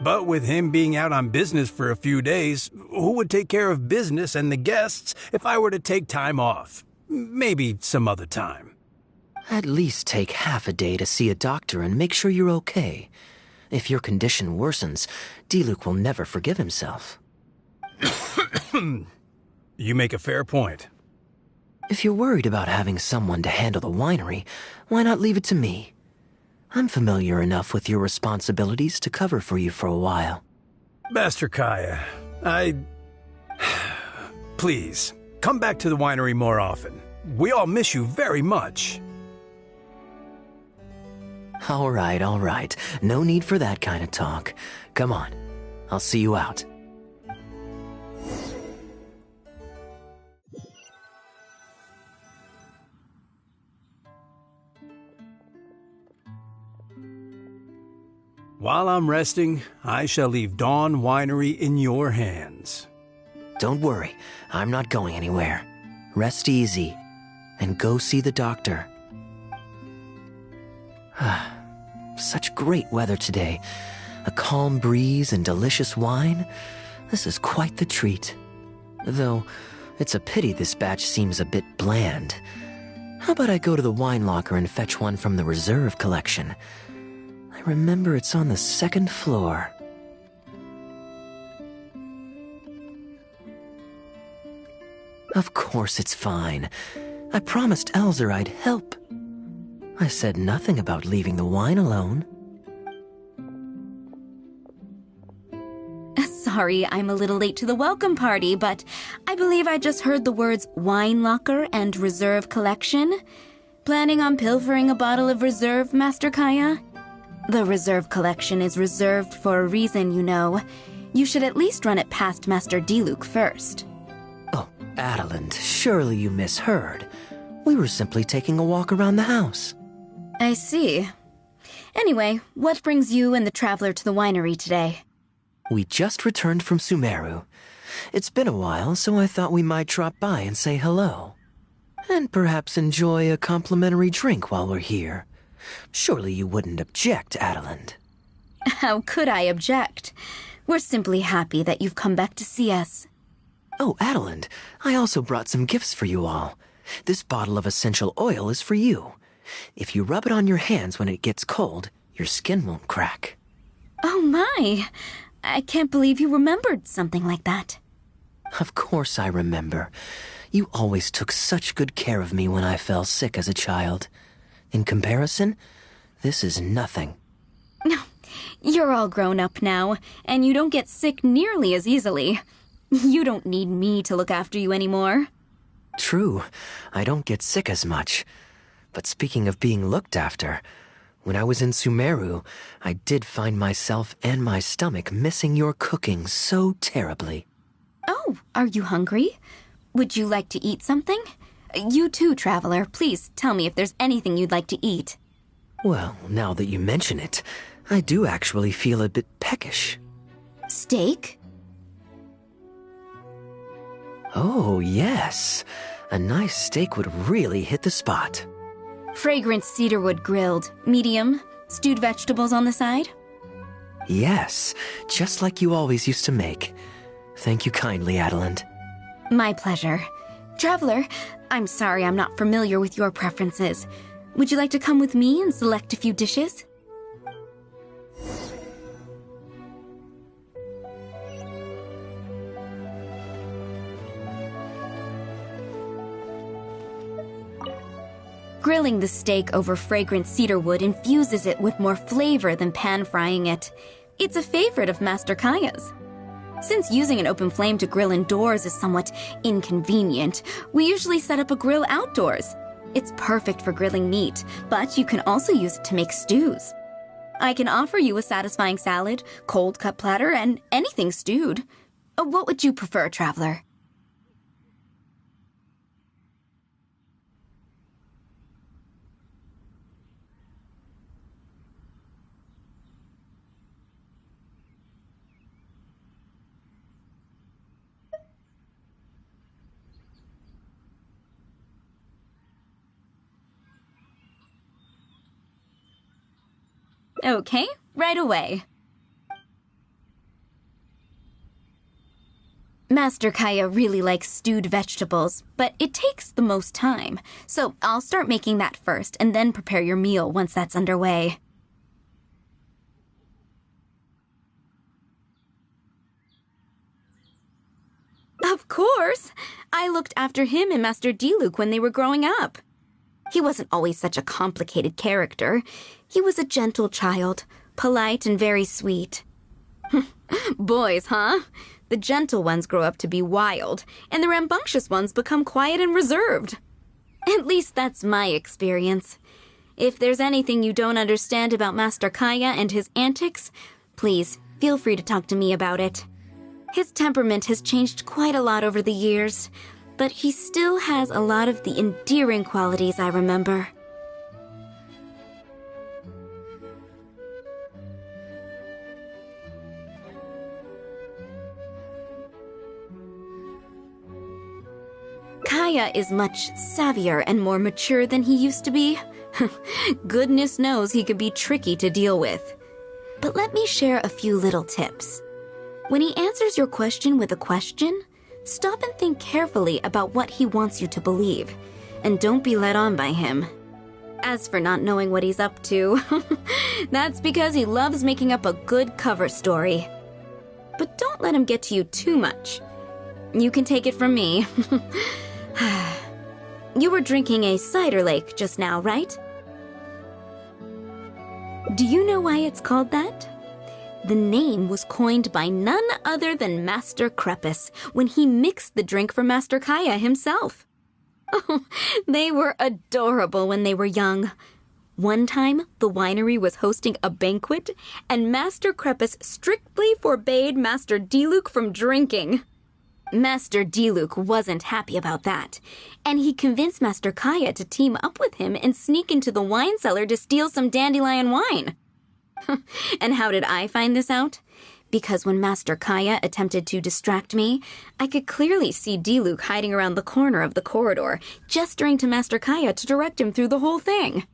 But with him being out on business for a few days, who would take care of business and the guests if I were to take time off? Maybe some other time. At least take half a day to see a doctor and make sure you're okay. If your condition worsens, Diluc will never forgive himself. You make a fair point. If you're worried about having someone to handle the winery, why not leave it to me? I'm familiar enough with your responsibilities to cover for you for a while. Master Kaeya, Please, come back to the winery more often. We all miss you very much. All right. No need for that kind of talk. Come on. I'll see you out. While I'm resting, I shall leave Dawn Winery in your hands. Don't worry. I'm not going anywhere. Rest easy. And go see the doctor. Such great weather today. A calm breeze and delicious wine. This is quite the treat. Though, It's a pity this batch seems a bit bland. How about I go to the wine locker and fetch one from the reserve collection? I remember it's on the second floor. Of course it's fine. I promised Elzer I'd help. I said nothing about leaving the wine alone. Sorry, I'm a little late to the welcome party, but I believe I just heard the words wine locker and reserve collection. Planning on pilfering a bottle of reserve, Master Kaeya? The reserve collection is reserved for a reason, you know. You should at least run it past Master Diluc first. Oh, Adeland, surely you misheard. We were simply taking a walk around the house. I see. Anyway, what brings you and the traveler to the winery today? We just returned from Sumeru. It's been a while, so I thought we might drop by and say hello. And perhaps enjoy a complimentary drink while we're here. Surely you wouldn't object, Adeland. How could I object? We're simply happy that you've come back to see us. Oh, Adeland, I also brought some gifts for you all. This bottle of essential oil is for you. If you rub it on your hands when it gets cold, your skin won't crack. Oh my! I can't believe you remembered something like that. Of course I remember. You always took such good care of me when I fell sick as a child. In comparison, this is nothing. You're all grown up now, and you don't get sick nearly as easily. You don't need me to look after you anymore. True, I don't get sick as much. But speaking of being looked after, when I was in Sumeru, I did find myself and my stomach missing your cooking so terribly. Oh, are you hungry? Would you like to eat something? You too, traveler. Please tell me if there's anything you'd like to eat. Well, now that you mention it, I do actually feel a bit peckish. Steak? Oh, yes. A nice steak would really hit the spot. Fragrant cedarwood grilled, medium, stewed vegetables on the side? Yes, just like you always used to make. Thank you kindly, Adeland. My pleasure. Traveler, I'm sorry I'm not familiar with your preferences. Would you like to come with me and select a few dishes? Grilling the steak over fragrant cedarwood infuses it with more flavor than pan-frying it. It's a favorite of Master Kaeya's. Since using an open flame to grill indoors is somewhat inconvenient, we usually set up a grill outdoors. It's perfect for grilling meat, but you can also use it to make stews. I can offer you a satisfying salad, cold cut platter, and anything stewed. What would you prefer, traveler? Okay, right away. Master Kaeya really likes stewed vegetables, but it takes the most time. So I'll start making that first and then prepare your meal once that's underway. Of course! I looked after him and Master Diluc when they were growing up. He wasn't always such a complicated character. He was a gentle child, polite and very sweet. Boys, huh? The gentle ones grow up to be wild, and the rambunctious ones become quiet and reserved. At least that's my experience. If there's anything you don't understand about Master Kaeya and his antics, please feel free to talk to me about it. His temperament has changed quite a lot over the years, but he still has a lot of the endearing qualities I remember. Kaeya is much savvier and more mature than he used to be. Goodness knows he could be tricky to deal with. But let me share a few little tips. When he answers your question with a question, Stop and think carefully about what he wants you to believe, and don't be led on by him. As for not knowing what he's up to, that's because he loves making up a good cover story. But don't let him get to you too much. You can take it from me. You were drinking a cider lake just now, right? Do you know why it's called that? The name was coined by none other than Master Crepus when he mixed the drink for Master Kaeya himself. Oh, they were adorable when they were young. One time, the winery was hosting a banquet, and Master Crepus strictly forbade Master Diluc from drinking. Master Diluc wasn't happy about that, and he convinced Master Kaeya to team up with him and sneak into the wine cellar to steal some dandelion wine. And how did I find this out? Because when Master Kaeya attempted to distract me, I could clearly see Diluc hiding around the corner of the corridor, gesturing to Master Kaeya to direct him through the whole thing.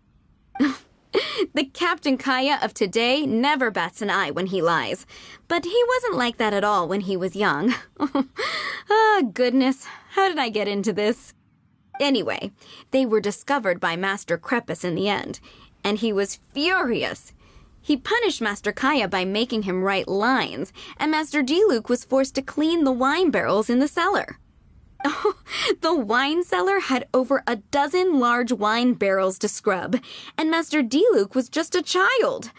The Captain Kaeya of today never bats an eye when he lies, but he wasn't like that at all when he was young. Oh, goodness, how did I get into this? Anyway, they were discovered by Master Crepus in the end, and he was furious. He punished Master Kaeya by making him write lines, and Master Diluc was forced to clean the wine barrels in the cellar. Oh, the wine cellar had over a dozen large wine barrels to scrub, and Master Diluc was just a child.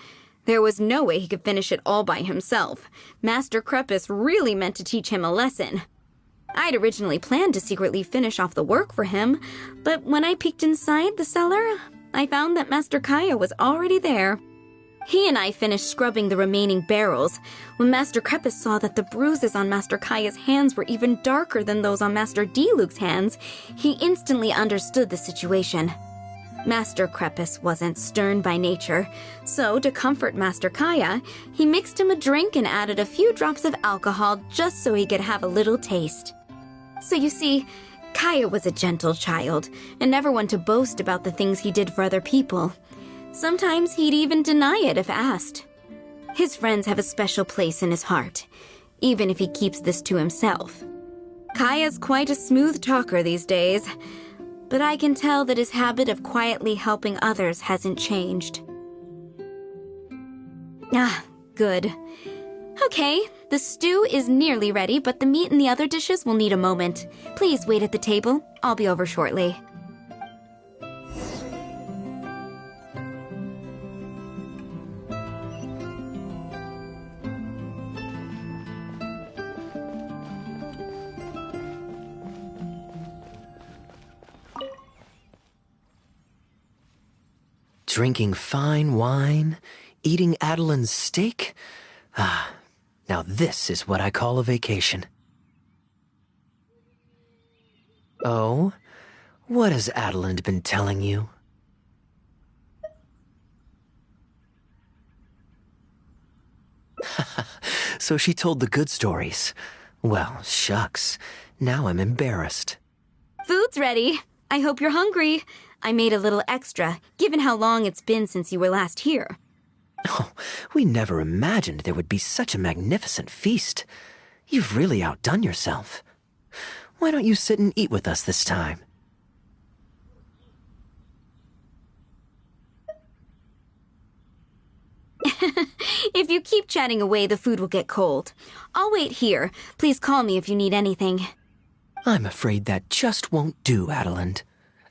There was no way he could finish it all by himself. Master Crepus really meant to teach him a lesson. I'd originally planned to secretly finish off the work for him, but when I peeked inside the cellar, I found that Master Kaeya was already there. He and I finished scrubbing the remaining barrels when Master Crepus saw that the bruises on Master Kaeya's hands were even darker than those on Master Diluc's hands. He instantly understood the situation. Master Crepus wasn't stern by nature, so to comfort Master Kaeya, he mixed him a drink and added a few drops of alcohol just so he could have a little taste. So you see, Kaeya was a gentle child and never one to boast about the things he did for other people. Sometimes he'd even deny it if asked. His friends have a special place in his heart, even if he keeps this to himself. Kaeya's quite a smooth talker these days, but I can tell that his habit of quietly helping others hasn't changed. Ah, good. Okay, the stew is nearly ready, but the meat and the other dishes will need a moment. Please wait at the table. I'll be over shortly. Drinking fine wine, eating Adeline's steak? Ah, now this is what I call a vacation. Oh? What has Adeline been telling you? So she told the good stories. Well, shucks. Now I'm embarrassed. Food's ready. I hope you're hungry. I made a little extra, given how long it's been since you were last here. Oh, we never imagined there would be such a magnificent feast. You've really outdone yourself. Why don't you sit and eat with us this time? If you keep chatting away, the food will get cold. I'll wait here. Please call me if you need anything. I'm afraid that just won't do, Adeline.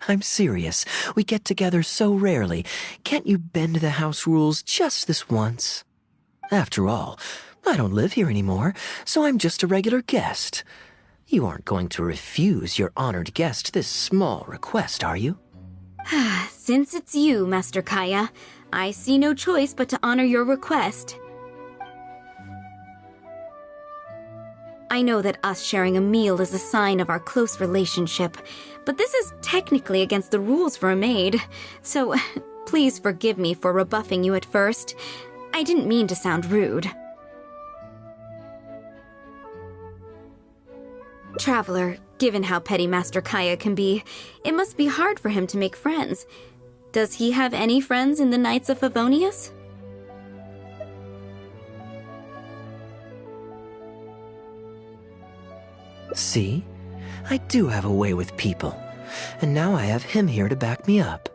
I'm serious. We get together so rarely. Can't you bend the house rules just this once? After all, I don't live here anymore, so I'm just a regular guest. You aren't going to refuse your honored guest this small request, are you? Since it's you, Master Kaeya, I see no choice but to honor your request. I know that us sharing a meal is a sign of our close relationship, but this is technically against the rules for a maid, so please forgive me for rebuffing you at first. I didn't mean to sound rude. Traveler, given how petty Master Kaeya can be, it must be hard for him to make friends. Does he have any friends in the Knights of Favonius? See? I do have a way with people. And now I have him here to back me up.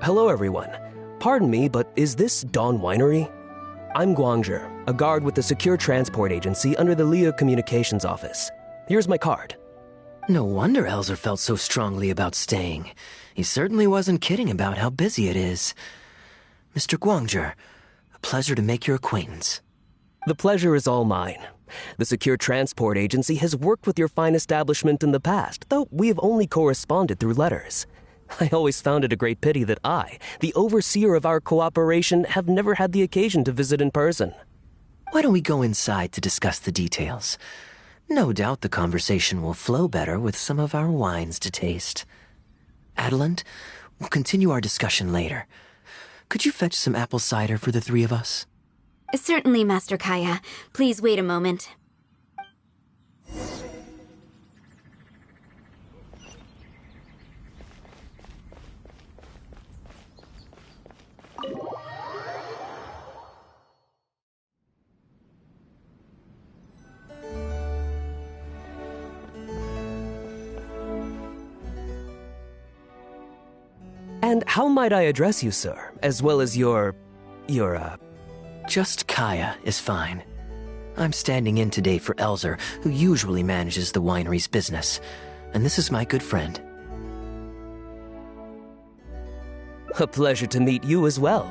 Hello, everyone. Pardon me, but is this Dawn Winery? I'm Guangzhe, a guard with the Secure Transport Agency under the Leo Communications Office. Here's my card. No wonder Elzer felt so strongly about staying. He certainly wasn't kidding about how busy it is. Mr. Guangzhe, a pleasure to make your acquaintance. The pleasure is all mine. The Secure Transport Agency has worked with your fine establishment in the past, though we have only corresponded through letters. I always found it a great pity that I, the overseer of our cooperation, have never had the occasion to visit in person. Why don't we go inside to discuss the details? No doubt the conversation will flow better with some of our wines to taste. Adelant, we'll continue our discussion later. Could you fetch some apple cider for the three of us? Certainly, Master Kaeya. Please wait a moment. And how might I address you, sir, as well as your... Just Kaeya is fine. I'm standing in today for Elzer, who usually manages the winery's business. And this is my good friend. A pleasure to meet you as well.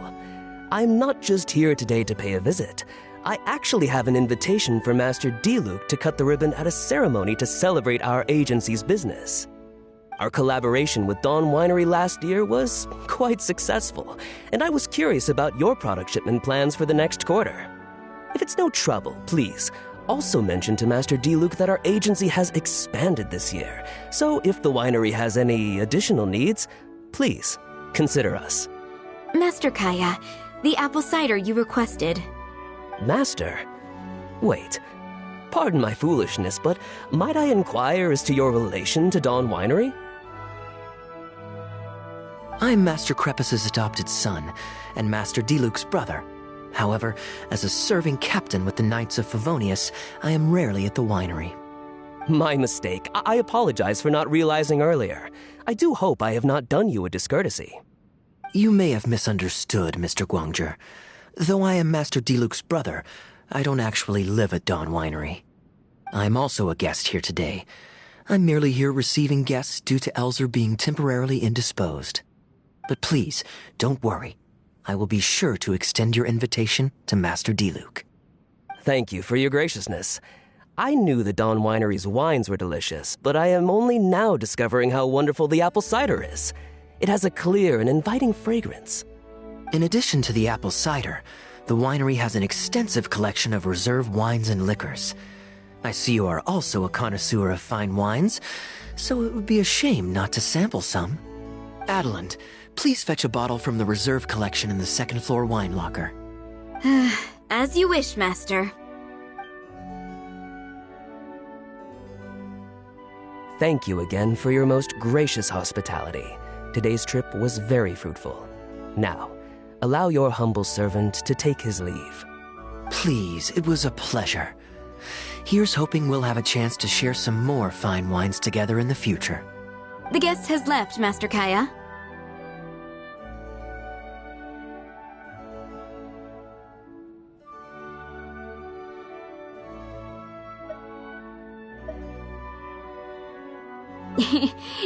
I'm not just here today to pay a visit. I actually have an invitation for Master Diluc to cut the ribbon at a ceremony to celebrate our agency's business. Our collaboration with Dawn Winery last year was quite successful, and I was curious about your product shipment plans for the next quarter. If it's no trouble, please, also mention to Master Diluc that our agency has expanded this year, so if the winery has any additional needs, please consider us. Master Kaeya, the apple cider you requested. Master? Wait. Pardon my foolishness, but might I inquire as to your relation to Dawn Winery? I'm Master Crepus's adopted son, and Master Diluc's brother. However, as a serving captain with the Knights of Favonius, I am rarely at the winery. My mistake. I apologize for not realizing earlier. I do hope I have not done you a discourtesy. You may have misunderstood, Mr. Guangzhe. Though I am Master Diluc's brother, I don't actually live at Dawn Winery. I'm also a guest here today. I'm merely here receiving guests due to Elzer being temporarily indisposed. But please, don't worry. I will be sure to extend your invitation to Master Diluc. Thank you for your graciousness. I knew the Dawn Winery's wines were delicious, but I am only now discovering how wonderful the apple cider is. It has a clear and inviting fragrance. In addition to the apple cider, the winery has an extensive collection of reserve wines and liquors. I see you are also a connoisseur of fine wines, so it would be a shame not to sample some. Adelant, please fetch a bottle from the reserve collection in the second-floor wine locker. As you wish, Master. Thank you again for your most gracious hospitality. Today's trip was very fruitful. Now, allow your humble servant to take his leave. Please, it was a pleasure. Here's hoping we'll have a chance to share some more fine wines together in the future. The guest has left, Master Kaeya.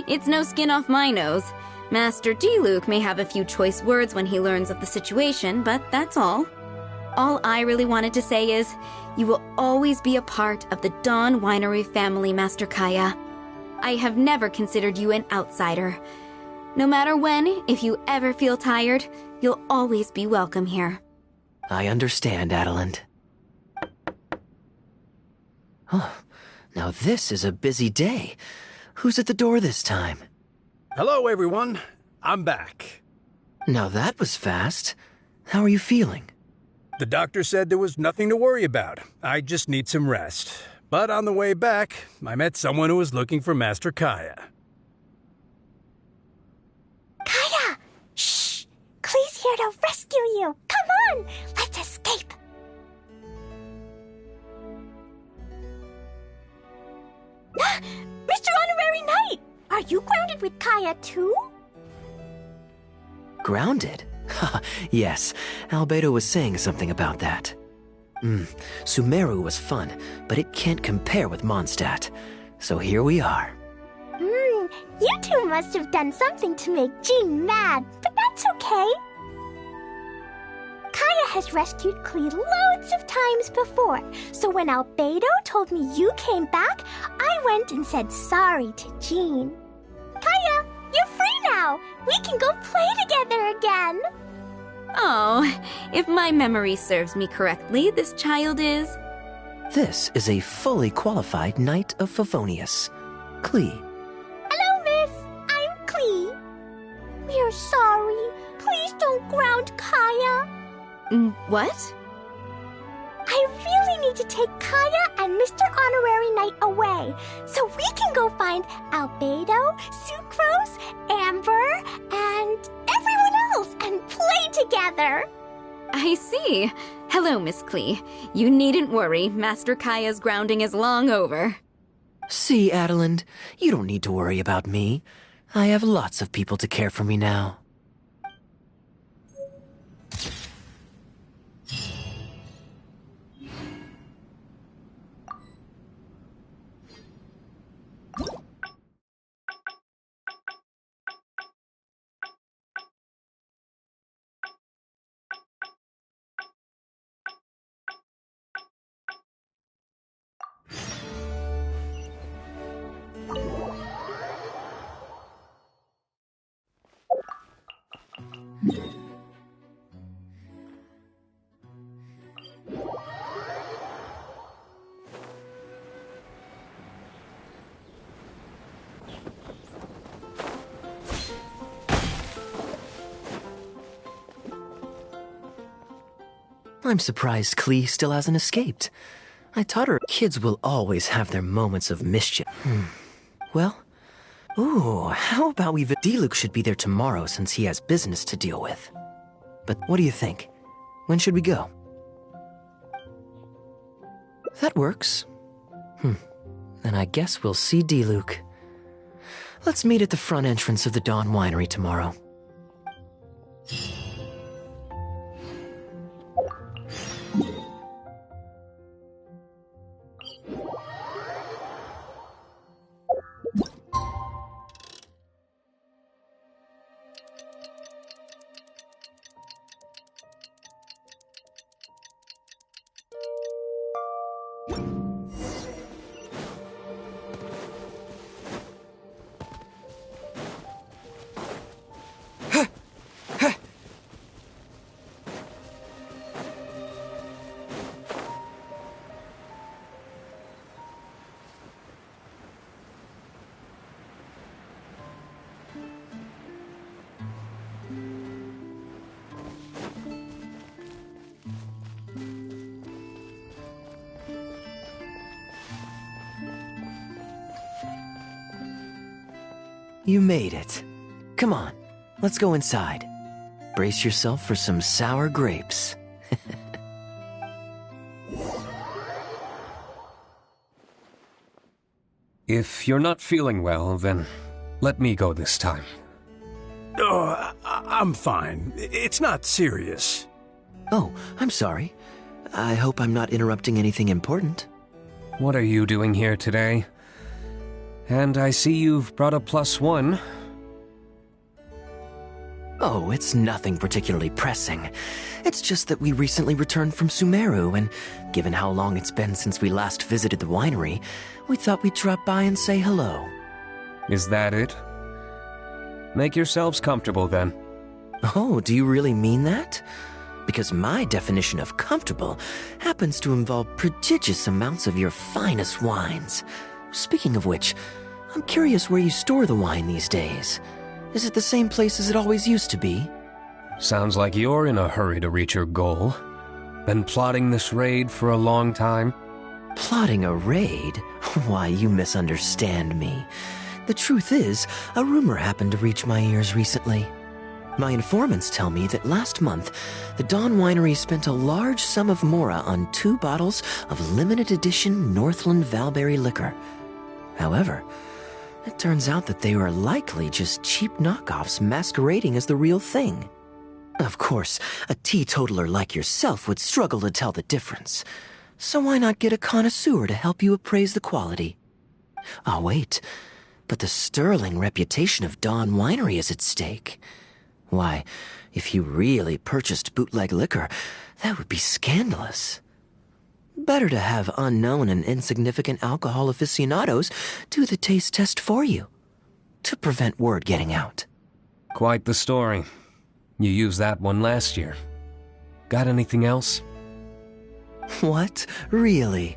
It's no skin off my nose. Master Diluc may have a few choice words when he learns of the situation, but that's all. All I really wanted to say is, you will always be a part of the Dawn Winery family, Master Kaeya. I have never considered you an outsider. No matter when, if you ever feel tired, you'll always be welcome here. I understand, Adelant. Oh, now this is a busy day. Who's at the door this time? Hello, everyone. I'm back. Now that was fast. How are you feeling? The doctor said there was nothing to worry about. I just need some rest. But on the way back, I met someone who was looking for Master Kaeya. Kaeya! Shh! Klee's here to rescue you! Come on! Let's escape! Mr. Honorary Knight! Are you grounded with Kaeya too? Grounded? Yes, Albedo was saying something about that. Sumeru was fun, but it can't compare with Mondstadt. So here we are. You two must have done something to make Jean mad, but that's okay. Kaeya has rescued Klee loads of times before, so when Albedo told me you came back, I went and said sorry to Jean. Kaeya, you're free now! We can go play together again! Oh, if my memory serves me correctly, this child is... This is a fully qualified Knight of Favonius, Klee. Hello, miss. I'm Klee. We're sorry. Please don't ground Kaeya. What? I really need to take Kaeya and Mr. Honorary Knight away, so we can go find Albedo, Sucrose, Amber, and everyone else and play together. I see. Hello, Miss Klee. You needn't worry. Master Kaeya's grounding is long over. See, Adeland, you don't need to worry about me. I have lots of people to care for me now. I'm surprised Klee still hasn't escaped. I taught her kids will always have their moments of mischief. Well, how about Diluc should be there tomorrow since he has business to deal with. But what do you think? When should we go? That works. Then I guess we'll see Diluc. Let's meet at the front entrance of the Dawn Winery tomorrow. You made it. Come on, let's go inside. Brace yourself for some sour grapes. If you're not feeling well, then let me go this time. Oh, I'm fine. It's not serious. Oh, I'm sorry. I hope I'm not interrupting anything important. What are you doing here today? And I see you've brought a +1. Oh, it's nothing particularly pressing. It's just that we recently returned from Sumeru, and given how long it's been since we last visited the winery, we thought we'd drop by and say hello. Is that it? Make yourselves comfortable, then. Oh, do you really mean that? Because my definition of comfortable happens to involve prodigious amounts of your finest wines. Speaking of which, I'm curious where you store the wine these days. Is it the same place as it always used to be? Sounds like you're in a hurry to reach your goal. Been plotting this raid for a long time? Plotting a raid? Why, you misunderstand me. The truth is, a rumor happened to reach my ears recently. My informants tell me that last month, the Dawn Winery spent a large sum of mora on 2 bottles of limited edition Northland Valberry liquor. However, it turns out that they are likely just cheap knockoffs masquerading as the real thing. Of course, a teetotaler like yourself would struggle to tell the difference. So why not get a connoisseur to help you appraise the quality? Oh, wait. But the sterling reputation of Dawn Winery is at stake. Why, if you really purchased bootleg liquor, that would be scandalous. Better to have unknown and insignificant alcohol aficionados do the taste test for you, to prevent word getting out. Quite the story. You used that one last year. Got anything else? What? Really?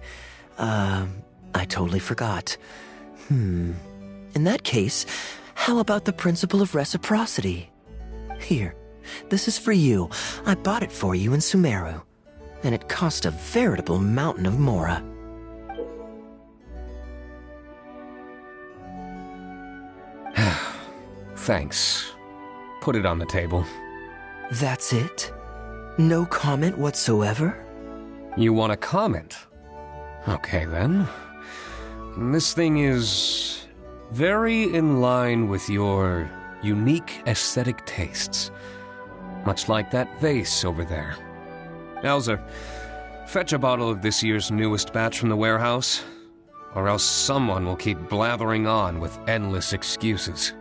I totally forgot. In that case, how about the principle of reciprocity? Here, this is for you. I bought it for you in Sumeru, and it cost a veritable mountain of mora. Thanks. Put it on the table. That's it? No comment whatsoever? You want a comment? Okay, then. This thing is very in line with your unique aesthetic tastes. Much like that vase over there. Elzer, fetch a bottle of this year's newest batch from the warehouse, or else someone will keep blathering on with endless excuses.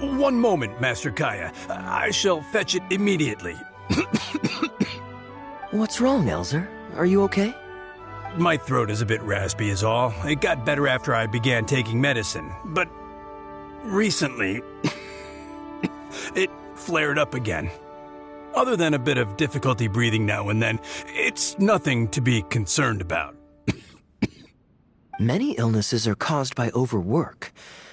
One moment, Master Kaeya. I shall fetch it immediately. What's wrong, Elzer? Are you okay? My throat is a bit raspy is all. It got better after I began taking medicine, but recently it flared up again. Other than a bit of difficulty breathing now and then, it's nothing to be concerned about. Many illnesses are caused by overwork.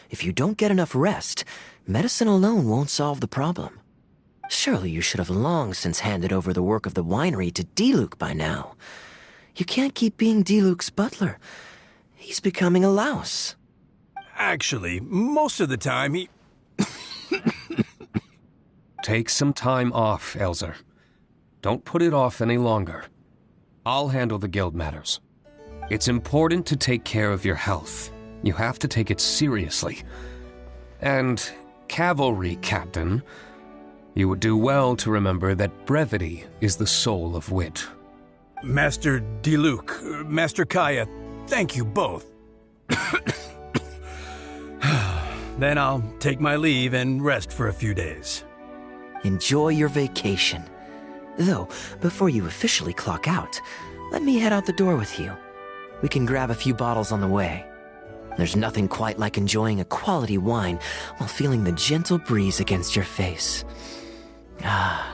If you don't get enough rest, medicine alone won't solve the problem. Surely you should have long since handed over the work of the winery to Diluc by now. You can't keep being Diluc's butler. He's becoming a louse. Actually, most of the time he... Take some time off, Elzer. Don't put it off any longer. I'll handle the guild matters. It's important to take care of your health. You have to take it seriously. And, cavalry captain, you would do well to remember that brevity is the soul of wit. Master Diluc, Master Kaeya, thank you both. Then I'll take my leave and rest for a few days. Enjoy your vacation. Though, before you officially clock out, let me head out the door with you. We can grab a few bottles on the way. There's nothing quite like enjoying a quality wine while feeling the gentle breeze against your face. Ah.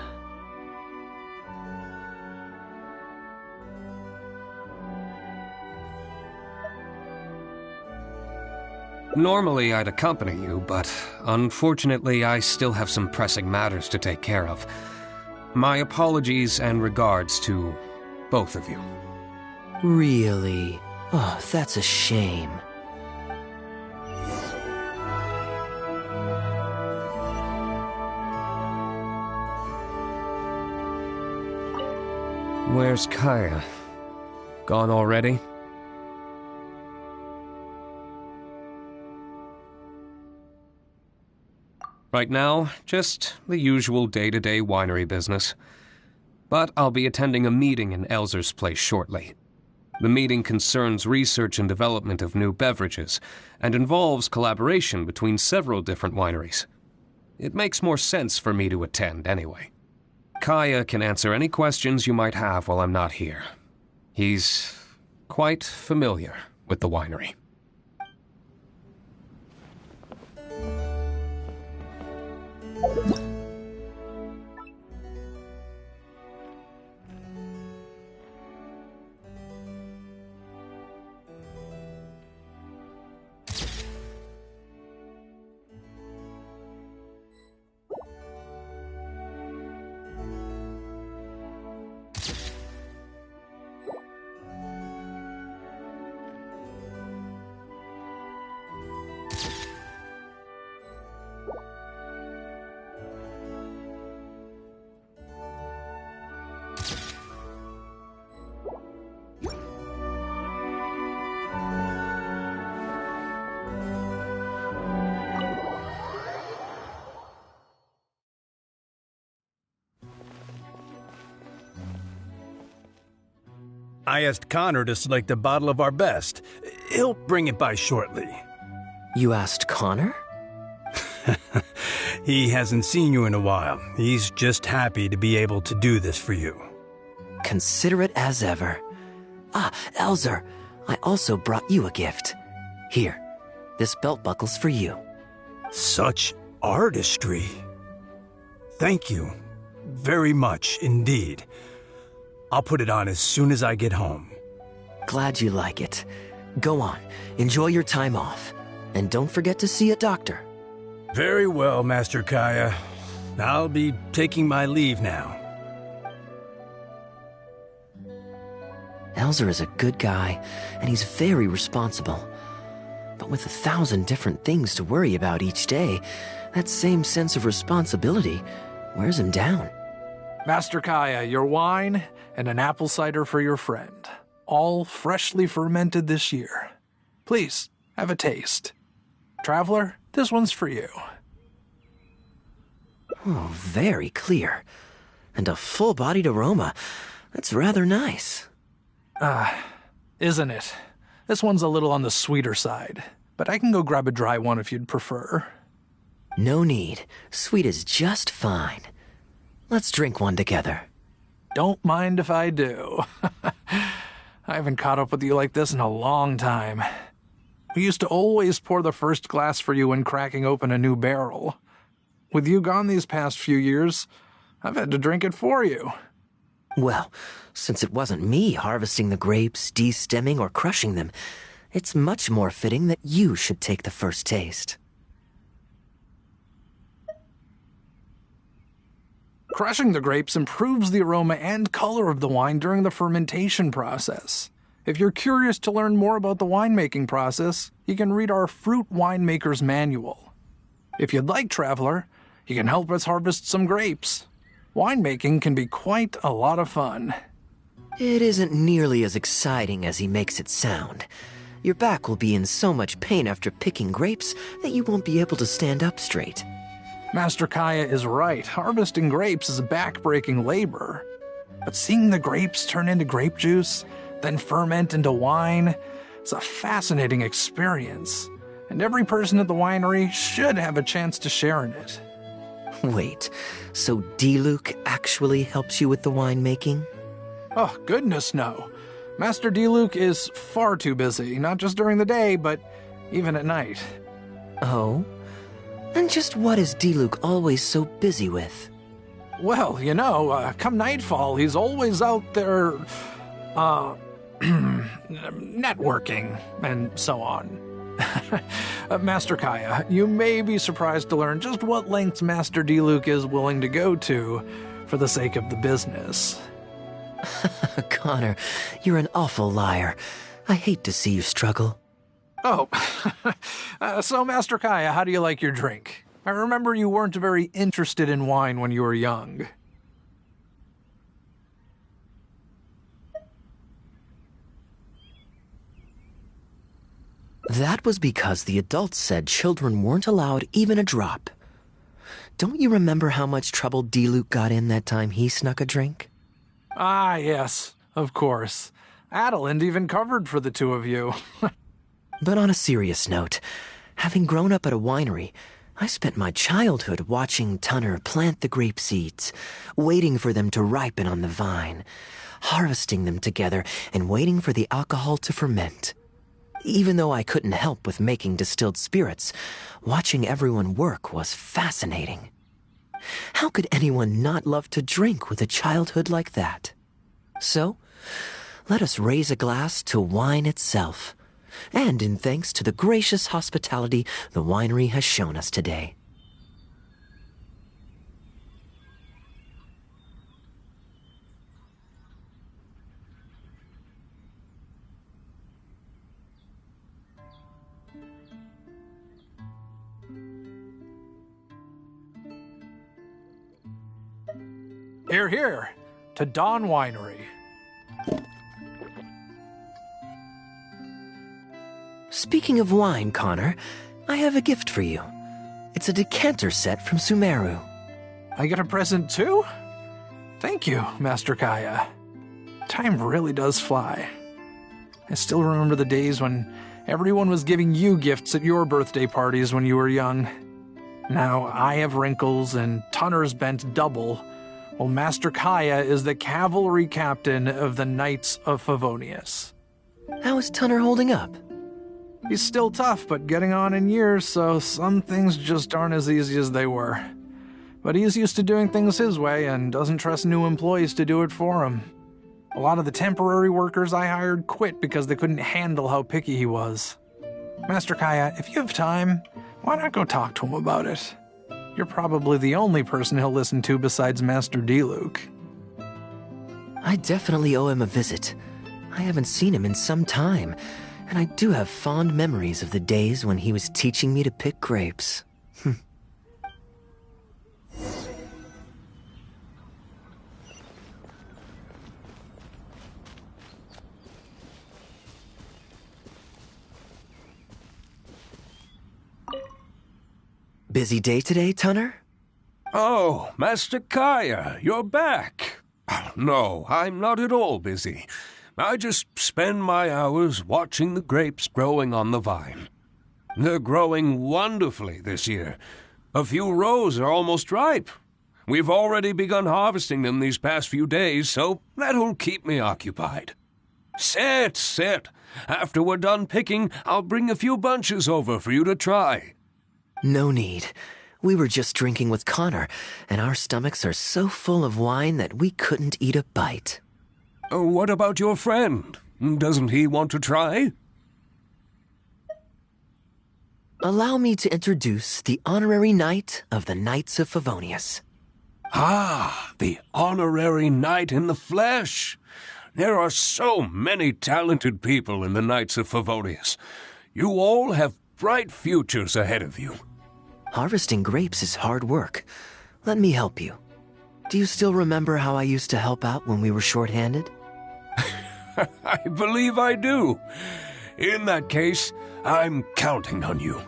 Normally I'd accompany you, but unfortunately I still have some pressing matters to take care of. My apologies and regards to both of you. Really? Oh, that's a shame. Where's Kaeya? Gone already? Right now, just the usual day-to-day winery business. But I'll be attending a meeting in Elzer's place shortly. The meeting concerns research and development of new beverages, and involves collaboration between several different wineries. It makes more sense for me to attend anyway. Kaeya can answer any questions you might have while I'm not here. He's quite familiar with the winery. I asked Connor to select a bottle of our best. He'll bring it by shortly. You asked Connor? He hasn't seen you in a while. He's just happy to be able to do this for you. Considerate as ever. Ah, Elzer, I also brought you a gift. Here, this belt buckle's for you. Such artistry. Thank you very much indeed. I'll put it on as soon as I get home. Glad you like it. Go on, enjoy your time off. And don't forget to see a doctor. Very well, Master Kaeya. I'll be taking my leave now. Elzer is a good guy, and he's very responsible. But with 1,000 different things to worry about each day, that same sense of responsibility wears him down. Master Kaeya, your wine and an apple cider for your friend. All freshly fermented this year. Please, have a taste. Traveler, this one's for you. Oh, very clear. And a full-bodied aroma. That's rather nice. Isn't it? This one's a little on the sweeter side, but I can go grab a dry one if you'd prefer. No need. Sweet is just fine. Let's drink one together. Don't mind if I do. I haven't caught up with you like this in a long time. We used to always pour the first glass for you when cracking open a new barrel. With you gone these past few years, I've had to drink it for you. Well, since it wasn't me harvesting the grapes, de-stemming, or crushing them, it's much more fitting that you should take the first taste. Crushing the grapes improves the aroma and color of the wine during the fermentation process. If you're curious to learn more about the winemaking process, you can read our Fruit Winemaker's Manual. If you'd like, Traveler, you can help us harvest some grapes. Winemaking can be quite a lot of fun. It isn't nearly as exciting as he makes it sound. Your back will be in so much pain after picking grapes that you won't be able to stand up straight. Master Kaeya is right. Harvesting grapes is a back-breaking labor. But seeing the grapes turn into grape juice, then ferment into wine, it's a fascinating experience. And every person at the winery should have a chance to share in it. Wait, so Diluc actually helps you with the winemaking? Oh, goodness no. Master Diluc is far too busy, not just during the day, but even at night. Oh? And just what is Diluc always so busy with? Well, you know, come nightfall, he's always out there, networking and so on. Master Kaeya, you may be surprised to learn just what lengths Master Diluc is willing to go to for the sake of the business. Connor, you're an awful liar. I hate to see you struggle. Oh, so Master Kaeya, how do you like your drink? I remember you weren't very interested in wine when you were young. That was because the adults said children weren't allowed even a drop. Don't you remember how much trouble Diluc got in that time he snuck a drink? Ah, yes, of course. Adeline even covered for the two of you. But on a serious note, having grown up at a winery, I spent my childhood watching Tunner plant the grape seeds, waiting for them to ripen on the vine, harvesting them together, and waiting for the alcohol to ferment. Even though I couldn't help with making distilled spirits, watching everyone work was fascinating. How could anyone not love to drink with a childhood like that? So, let us raise a glass to wine itself, and in thanks to the gracious hospitality the winery has shown us today. Here, here, to Dawn Winery. Speaking of wine, Connor, I have a gift for you. It's a decanter set from Sumeru. I get a present too? Thank you, Master Kaeya. Time really does fly. I still remember the days when everyone was giving you gifts at your birthday parties when you were young. Now I have wrinkles and Tunner's bent double, while Master Kaeya is the cavalry captain of the Knights of Favonius. How is Tunner holding up? He's still tough, but getting on in years, so some things just aren't as easy as they were. But he's used to doing things his way and doesn't trust new employees to do it for him. A lot of the temporary workers I hired quit because they couldn't handle how picky he was. Master Kaeya, if you have time, why not go talk to him about it? You're probably the only person he'll listen to besides Master Diluc. I definitely owe him a visit. I haven't seen him in some time, and I do have fond memories of the days when he was teaching me to pick grapes. Busy day today, Tunner? Oh, Master Kaeya, you're back. No, I'm not at all busy. I just spend my hours watching the grapes growing on the vine. They're growing wonderfully this year. A few rows are almost ripe. We've already begun harvesting them these past few days, so that'll keep me occupied. Sit. After we're done picking, I'll bring a few bunches over for you to try. No need. We were just drinking with Connor, and our stomachs are so full of wine that we couldn't eat a bite. What about your friend? Doesn't he want to try? Allow me to introduce the honorary knight of the Knights of Favonius. Ah, the honorary knight in the flesh. There are so many talented people in the Knights of Favonius. You all have bright futures ahead of you. Harvesting grapes is hard work. Let me help you. Do you still remember how I used to help out when we were short-handed? I believe I do. In that case, I'm counting on you.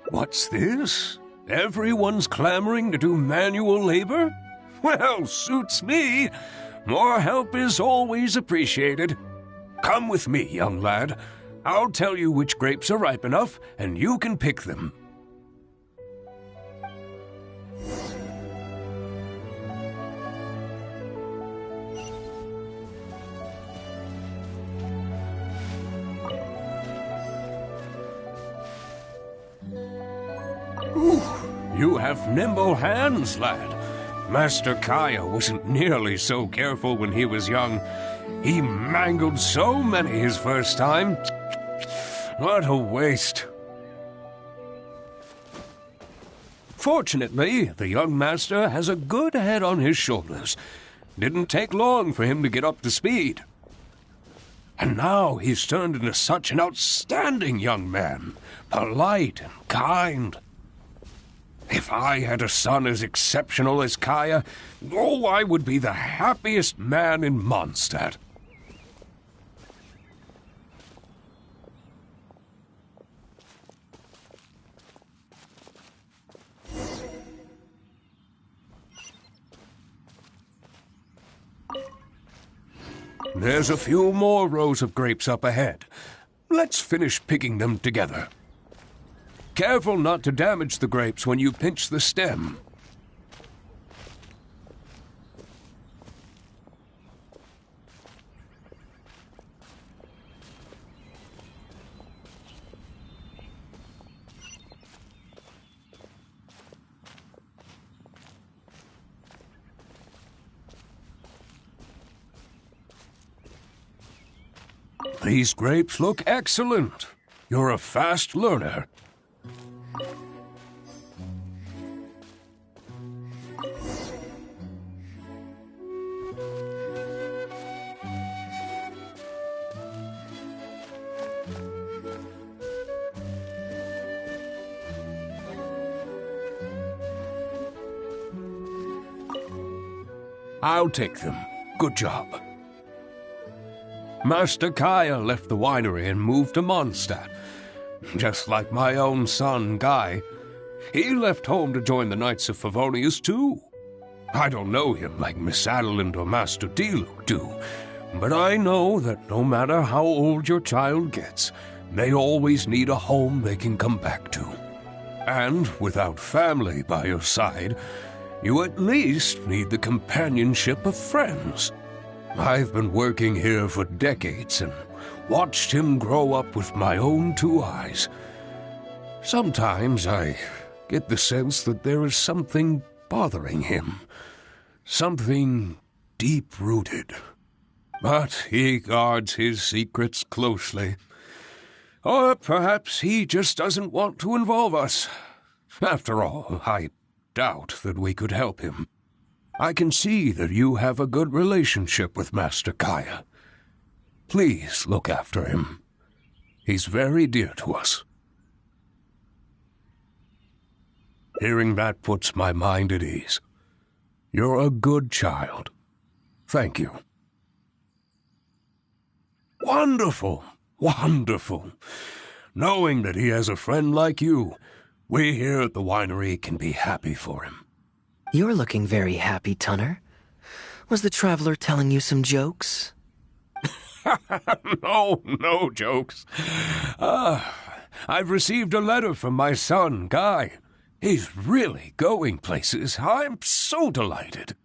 What's this? Everyone's clamoring to do manual labor? Well, suits me. More help is always appreciated. Come with me, young lad. I'll tell you which grapes are ripe enough, and you can pick them. Ooh, you have nimble hands, lad. Master Kaeya wasn't nearly so careful when he was young. He mangled so many his first time. What a waste. Fortunately, the young master has a good head on his shoulders. Didn't take long for him to get up to speed. And now he's turned into such an outstanding young man, polite and kind. If I had a son as exceptional as Kaeya, I would be the happiest man in Mondstadt. There's a few more rows of grapes up ahead. Let's finish picking them together. Careful not to damage the grapes when you pinch the stem. These grapes look excellent. You're a fast learner. I'll take them. Good job. Master Kaeya left the winery and moved to Mondstadt. Just like my own son, Guy. He left home to join the Knights of Favonius, too. I don't know him like Miss Adeland or Master Diluc do, but I know that no matter how old your child gets, they always need a home they can come back to. And without family by your side, you at least need the companionship of friends. I've been working here for decades and watched him grow up with my own 2 eyes. Sometimes I get the sense that there is something bothering him, something deep-rooted. But he guards his secrets closely. Or perhaps he just doesn't want to involve us. After all, I doubt that we could help him. I can see that you have a good relationship with Master Kaeya. Please look after him. He's very dear to us. Hearing that puts my mind at ease. You're a good child. Thank you. Wonderful, wonderful. Knowing that he has a friend like you, we here at the winery can be happy for him. You're looking very happy, Tunner. Was the traveler telling you some jokes? No jokes. I've received a letter from my son, Guy. He's really going places. I'm so delighted.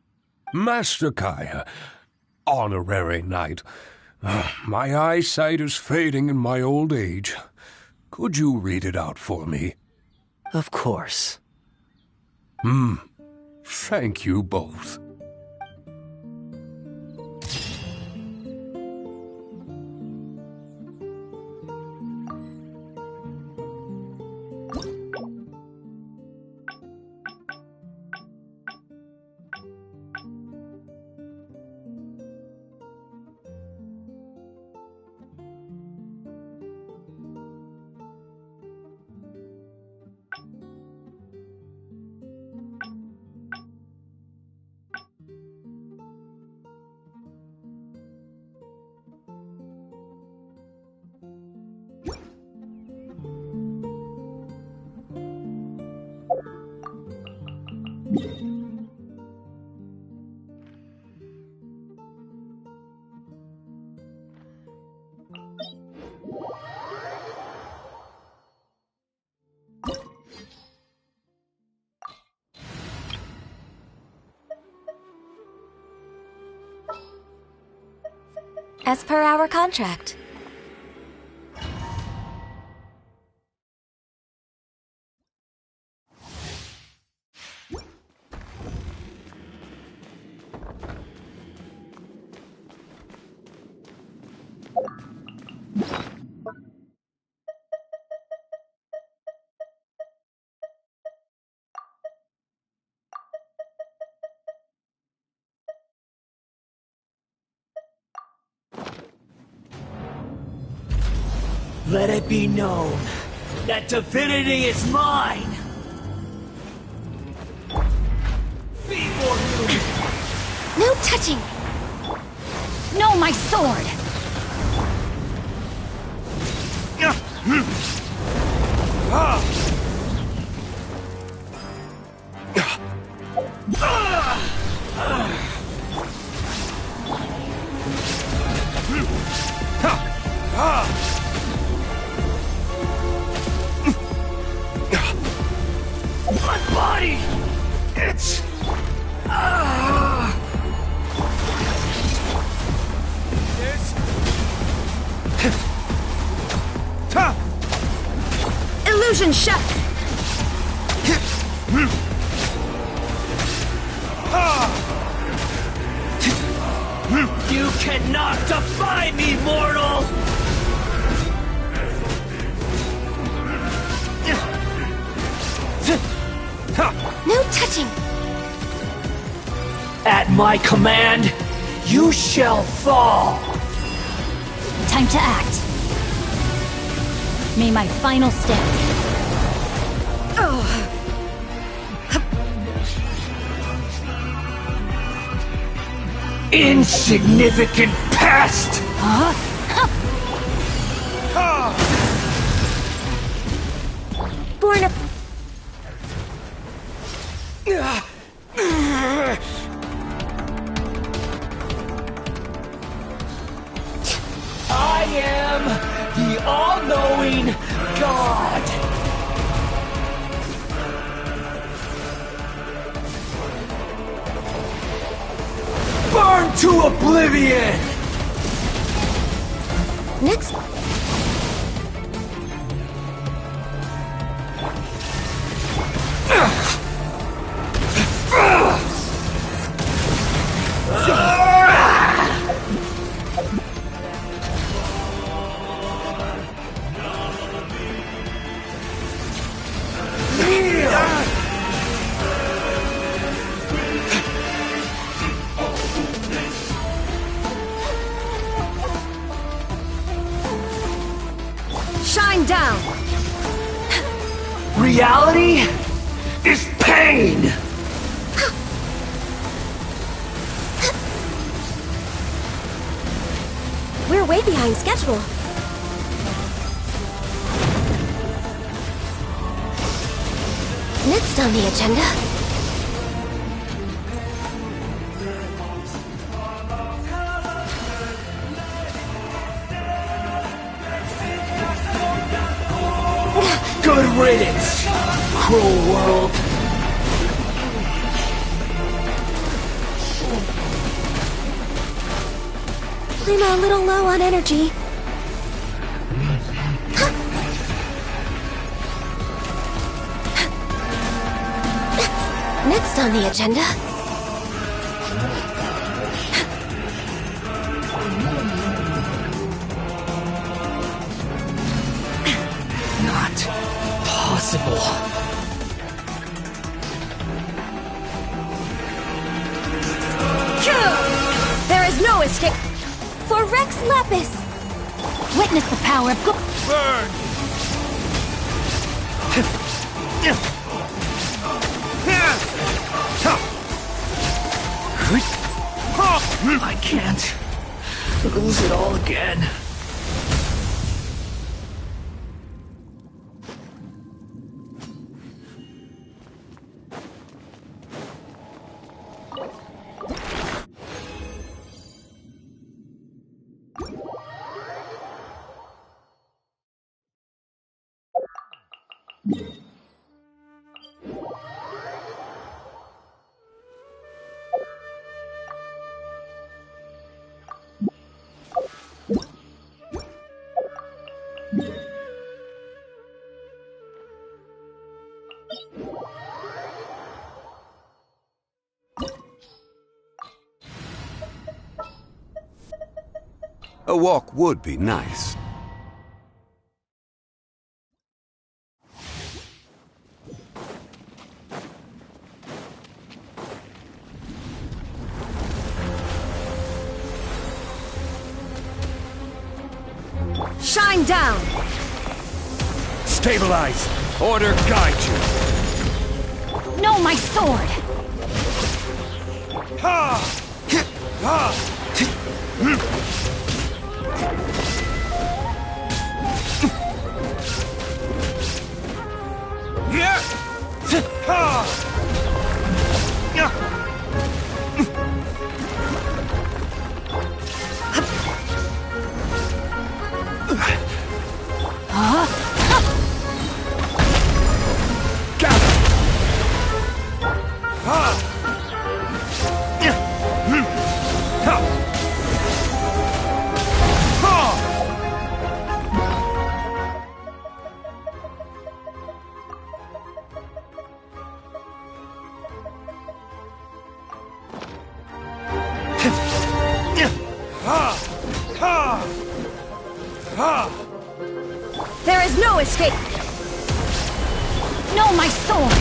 Master Kaeya, honorary knight. My eyesight is fading in my old age. Could you read it out for me? Of course. Thank you both. As per our contract. Let it be known that divinity is mine! Before you! No touching! No, my sword! My body! It's... Illusion shut! You cannot defy me, mortal! No touching! At my command, you shall fall! Time to act. May my final stand. Insignificant pest! Born of... am the all-knowing God. Burn to oblivion! Next. Shine down! Reality is pain! We're way behind schedule. Next on the agenda. Good riddance, cruel world. I'm a little low on energy. Next on the agenda. Not possible. There is no escape. For Rex Lepus. Witness the power of Burn! I can't lose it all again. A walk would be nice. Shine down! Stabilize! Order guide you! No, my sword! Ha! Ha! There is no escape! No, my sword!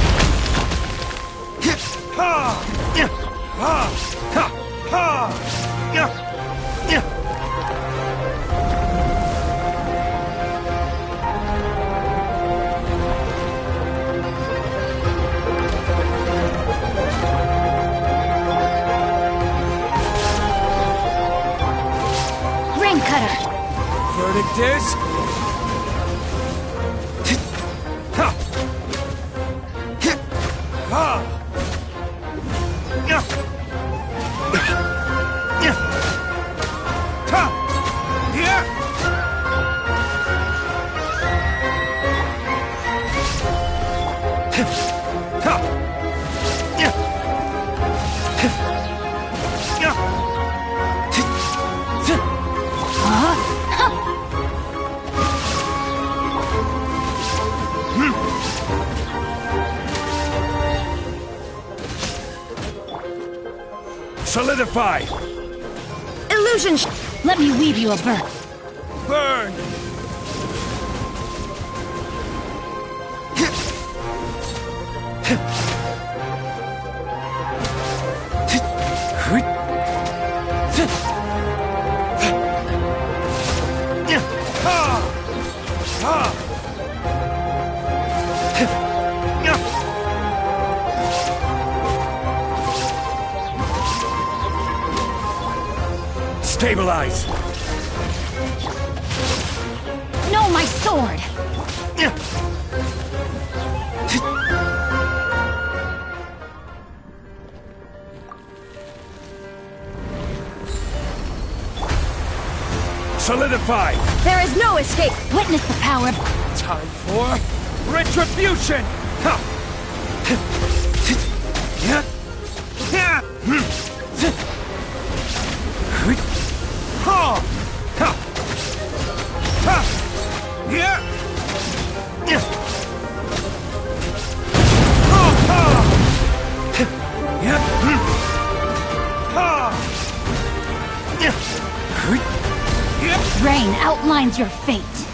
Ring cutter! Verdict is... Solidify! Illusion. Let me weave you a burn. Burn! Stabilize! No, my sword! Solidify! There is no escape! Witness the power of... Time for retribution! Rain outlines your fate.